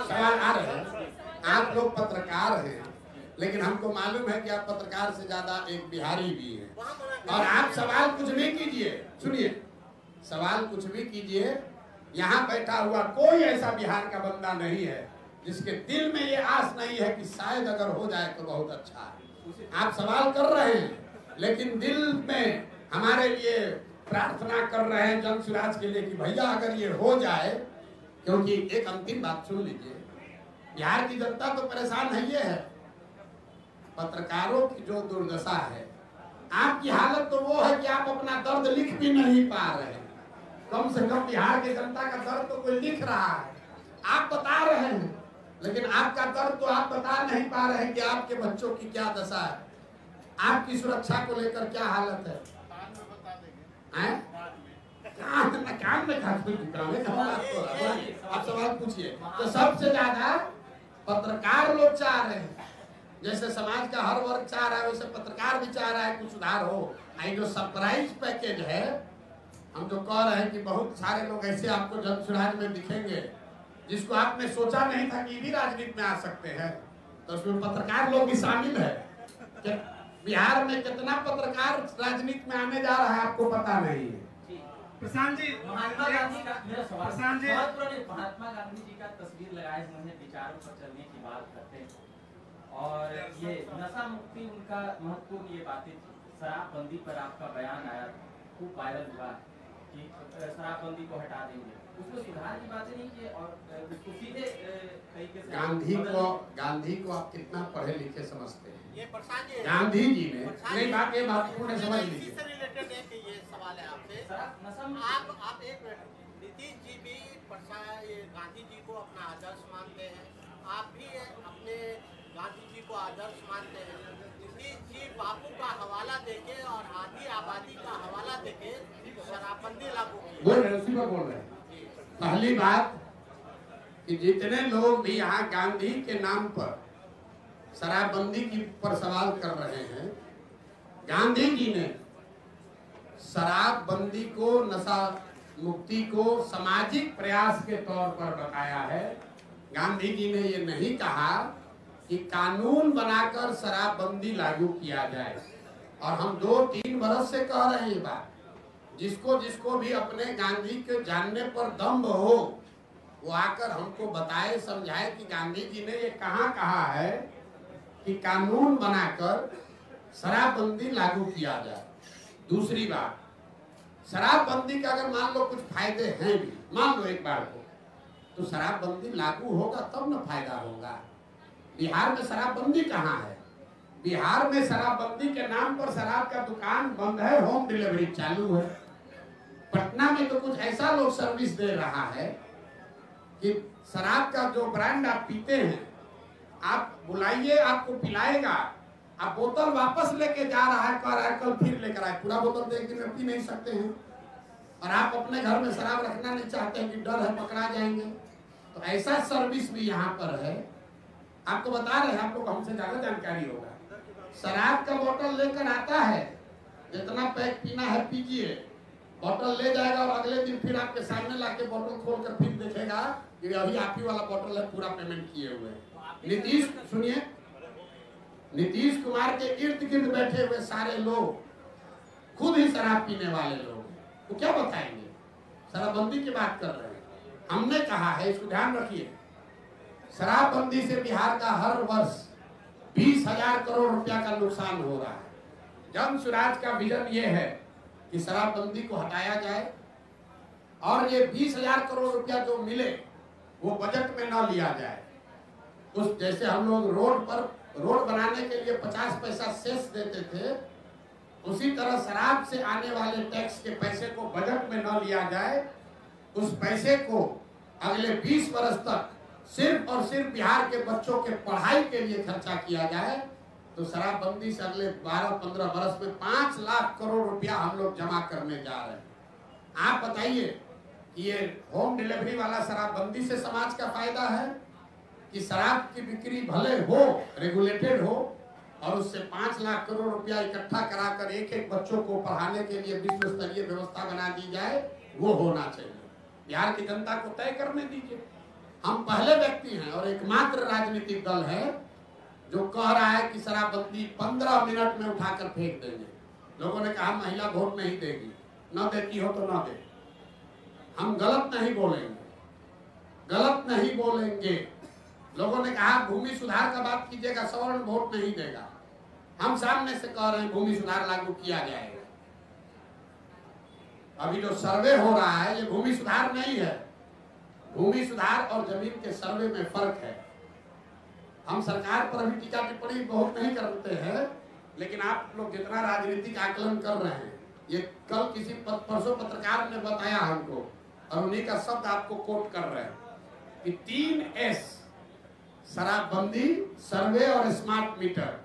सवाल आ रहे हैं। आप लोग पत्रकार हैं, लेकिन हमको मालूम है कि आप पत्रकार से ज्यादा एक बिहारी भी हैं। और आप सवाल कुछ भी कीजिए, सुनिए, सवाल कुछ भी कीजिए, यहाँ बैठा हुआ कोई ऐसा बिहार का बंदा नहीं है जिसके दिल में ये आस नहीं है कि शायद अगर हो जाए तो बहुत अच्छा है। आप सवाल कर रहे हैं लेकिन दिल में हमारे लिए प्रार्थना कर रहे हैं जन सुराज के लिए कि भैया अगर ये हो जाए। क्योंकि एक अंतिम बात सुन लीजिए, बिहार की जनता तो परेशान है, ये है पत्रकारों की जो दुर्दशा है। आपकी हालत तो वो है कि आप अपना दर्द लिख भी नहीं पा रहे हैं। कम से कम बिहार की जनता का दर्द तो कोई लिख रहा है, आप बता रहे हैं, लेकिन आपका दर्द तो आप बता नहीं पा रहे हैं कि आपके बच्चों की क्या दशा है, आपकी सुरक्षा को लेकर क्या हालत है। काम में आप सवाल पूछिए। तो सबसे ज्यादा पत्रकार लोग चाह रहे हैं, जैसे समाज का हर वर्ग चाह रहा है वैसे पत्रकार भी चाह रहा है कुछ सुधार हो। जो सरप्राइज पैकेज है, हम जो कह रहे हैं कि बहुत सारे लोग ऐसे आपको जन सुराज में दिखेंगे जिसको आपने सोचा नहीं था कि भी राजनीति में आ सकते हैं, तो उसमें पत्रकार लोग भी शामिल है। कि बिहार में कितना पत्रकार राजनीति में आने जा रहा है आपको पता नहीं है। प्रशांत जी, महात्मा गांधी का मेरा सवाल, महात्मा गांधी जी का तस्वीर लगाए हुए विचारों पर चलने की बात करते हैं और ये नशा मुक्ति उनका महत्वपूर्ण ये बातें थी। शराबबंदी पर आपका बयान आया, खूब वायरल हुआ। कि शराबबंदी को हटा देंगे, उसमें सुधार की बातें नहीं की और उसको सीधे तरीके से गांधी को आप कितना पढ़े लिखे समझते हैं? ये प्रशांत जी, गांधी जी ने नहीं बात, ये महत्वपूर्ण समझ इसी लीजिए। से रिलेटेड है कि ये सवाल है आपसे। आप एक मिनट, नीतीश जी भी गांधी जी को अपना आदर्श मानते हैं, आप भी अपने गांधी जी को आदर्श मानते हैं। नीतीश जी बापू का हवाला देके और आधी आबादी का हवाला देके शराबबंदी लागू की। बोल रहे उसी पर बोल रहे हैं। पहली बात कि जितने लोग भी यहाँ गांधी के नाम पर शराबबंदी की पर सवाल कर रहे हैं, गांधी जी ने शराबबंदी को, नशा मुक्ति को सामाजिक प्रयास के तौर पर बताया है। गांधी जी ने ये नहीं कहा कि कानून बनाकर शराबबंदी लागू किया जाए। और हम 2-3 बरस से कह रहे हैं ये बात। जिसको जिसको भी अपने गांधी के जानने पर दम्भ हो, वो आकर हमको बताए, समझाए कि गांधी जी ने ये कहाँ कहा है कि कानून बनाकर शराबबंदी लागू किया जाए। दूसरी बात, शराबबंदी का अगर मान लो कुछ फायदे हैं भी, मान लो एक बार को, तो शराबबंदी लागू होगा तब न फायदा होगा। बिहार में शराबबंदी कहाँ है? बिहार में शराबबंदी के नाम पर शराब का दुकान बंद है, होम डिलीवरी चालू है। पटना में तो कुछ ऐसा लोग सर्विस दे रहा है कि शराब का जो ब्रांड आप पीते हैं, आप बुलाइए, आपको पिलाएगा, आप बोतल वापस लेके जा रहा है, कह रहा है कल फिर लेकर आए, पूरा बोतल तो एक दिन में पी नहीं सकते हैं। और आप अपने घर में शराब रखना नहीं चाहते हैं कि डर है पकड़ा जाएंगे। तो ऐसा सर्विस भी यहाँ पर है। आपको बता रहे हैं, आपको हमसे ज्यादा जानकारी होगा। शराब का बोतल लेकर आता है, जितना पैक पीना है पीजिए, बोतल ले जाएगा और अगले दिन फिर आपके सामने लाके बोतल खोलकर फिर देखेगा कि अभी आप ही वाला बोतल है, पूरा पेमेंट किए हुए हैं। नीतीश, सुनिए, नीतीश कुमार के इर्द गिर्द बैठे हुए सारे लोग खुद ही शराब पीने वाले लोग, वो क्या बताएंगे? शराबबंदी की बात कर रहे हैं। हमने कहा है, इसको ध्यान रखिए, शराबबंदी से बिहार का हर वर्ष 20,000 करोड़ रुपया का नुकसान हो रहा है। जन स्वराज का विजन ये है कि शराबबंदी को हटाया जाए और ये 20,000 करोड़ रुपया जो मिले वो बजट में न लिया जाए। उस जैसे हम लोग रोड बनाने के लिए 50 पैसा सेस देते थे, उसी तरह शराब से आने वाले टैक्स के पैसे को बजट में न लिया जाए। उस पैसे को अगले 20 वर्ष तक सिर्फ और सिर्फ बिहार के बच्चों के पढ़ाई के लिए खर्चा किया जाए। तो शराबबंदी से अगले 12-15 वर्ष में 5 लाख करोड़ रुपया हम लोग जमा करने जा रहे हैं। आप बताइए कि ये होम डिलीवरी वाला शराबबंदी से समाज का फायदा है कि शराब की बिक्री भले हो, रेगुलेटेड हो, और उससे 5 लाख करोड़ रुपया इकट्ठा कराकर एक बच्चों को पढ़ाने के लिए विश्व स्तरीय व्यवस्था बना दी जाए, वो होना चाहिए। बिहार की जनता को तय करने दीजिए। हम पहले व्यक्ति हैं और एकमात्र राजनीतिक दल है जो कह रहा है कि शराबबंदी 15 मिनट में उठाकर फेंक देंगे। लोगों ने कहा महिला वोट नहीं देगी, न देती हो तो न दे। हम गलत नहीं बोलेंगे, गलत नहीं बोलेंगे। लोगों ने कहा भूमि सुधार का बात कीजिएगा, सवर्ण वोट नहीं देगा। हम सामने से कह रहे हैं भूमि सुधार लागू किया जाएगा। अभी जो सर्वे हो रहा है ये भूमि सुधार नहीं है। भूमि सुधार और जमीन के सर्वे में फर्क है। हम सरकार पर अभी टीका टिप्पणी बहुत नहीं करते हैं, लेकिन आप लोग जितना राजनीतिक आकलन कर रहे हैं, ये कल किसी परसों पत्रकार ने बताया हमको, और उन्हीं का शब्द आपको कोट कर रहे हैं कि 3S, शराबबंदी, सर्वे और स्मार्ट मीटर,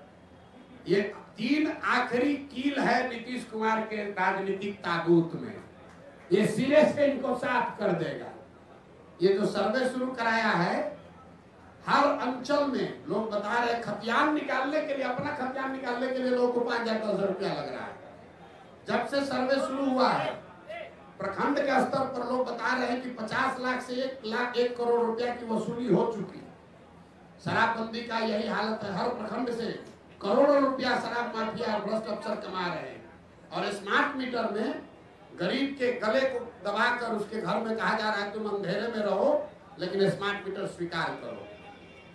ये 3 आखिरी कील है नीतीश कुमार के राजनीतिक ताबूत में। ये सिरे से इनको साफ कर देगा। ये जो सर्वे शुरू कराया है, हर अंचल में लोग बता रहे हैं खतियान निकालने के लिए, अपना खतियान निकालने के लिए लोगों को 5,000-10,000 रुपया लग रहा है। जब से सर्वे शुरू हुआ है, प्रखंड के स्तर पर लोग बता रहे हैं कि 50 लाख से 1 करोड़ रुपया की वसूली हो चुकी। शराबबंदी का यही हालत है। हर प्रखंड से करोड़ों रुपया शराब माफिया और भ्रष्ट अफसर कमा रहे हैं। और स्मार्ट मीटर में गरीब के गले को दबाकर उसके घर में कहा जा रहा है तुम अंधेरे में रहो, लेकिन स्मार्ट मीटर स्वीकार करो।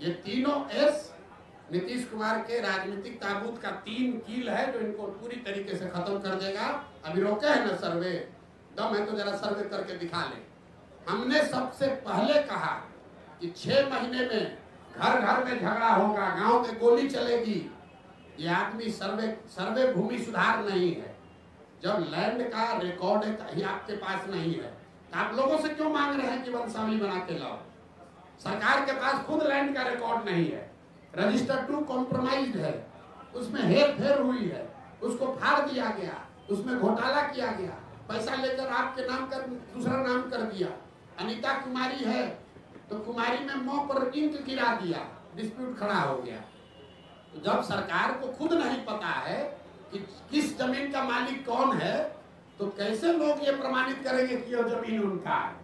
ये तीनों एस नीतीश कुमार के राजनीतिक ताबूत का 3 कील है जो इनको पूरी तरीके से खत्म कर देगा। अभी रोके है ना सर्वे, दम है तो जरा सर्वे करके दिखा ले। हमने सबसे पहले कहा कि 6 महीने में घर घर में झगड़ा होगा, गांव में गोली चलेगी। ये आदमी सर्वे भूमि सुधार नहीं है। जब लैंड का रिकॉर्ड ही आपके पास नहीं है तो आप लोगों से क्यों मांग रहे हैं कि वंशावली बना के लाओ? सरकार के पास खुद लैंड का रिकॉर्ड नहीं है, रजिस्टर 2 कॉम्प्रोमाइज्ड है, उसमें हेर फेर हुई है, उसको फाड़ दिया गया, उसमें घोटाला किया गया, पैसा लेकर आपके नाम कर दूसरा नाम कर दिया। अनीता कुमारी है तो कुमारी में मुंह पर इंक गिरा दिया, डिस्प्यूट खड़ा हो गया। तो जब सरकार को खुद नहीं पता है कि किस जमीन का मालिक कौन है तो कैसे लोग ये प्रमाणित करेंगे कि यह जमीन उनका है?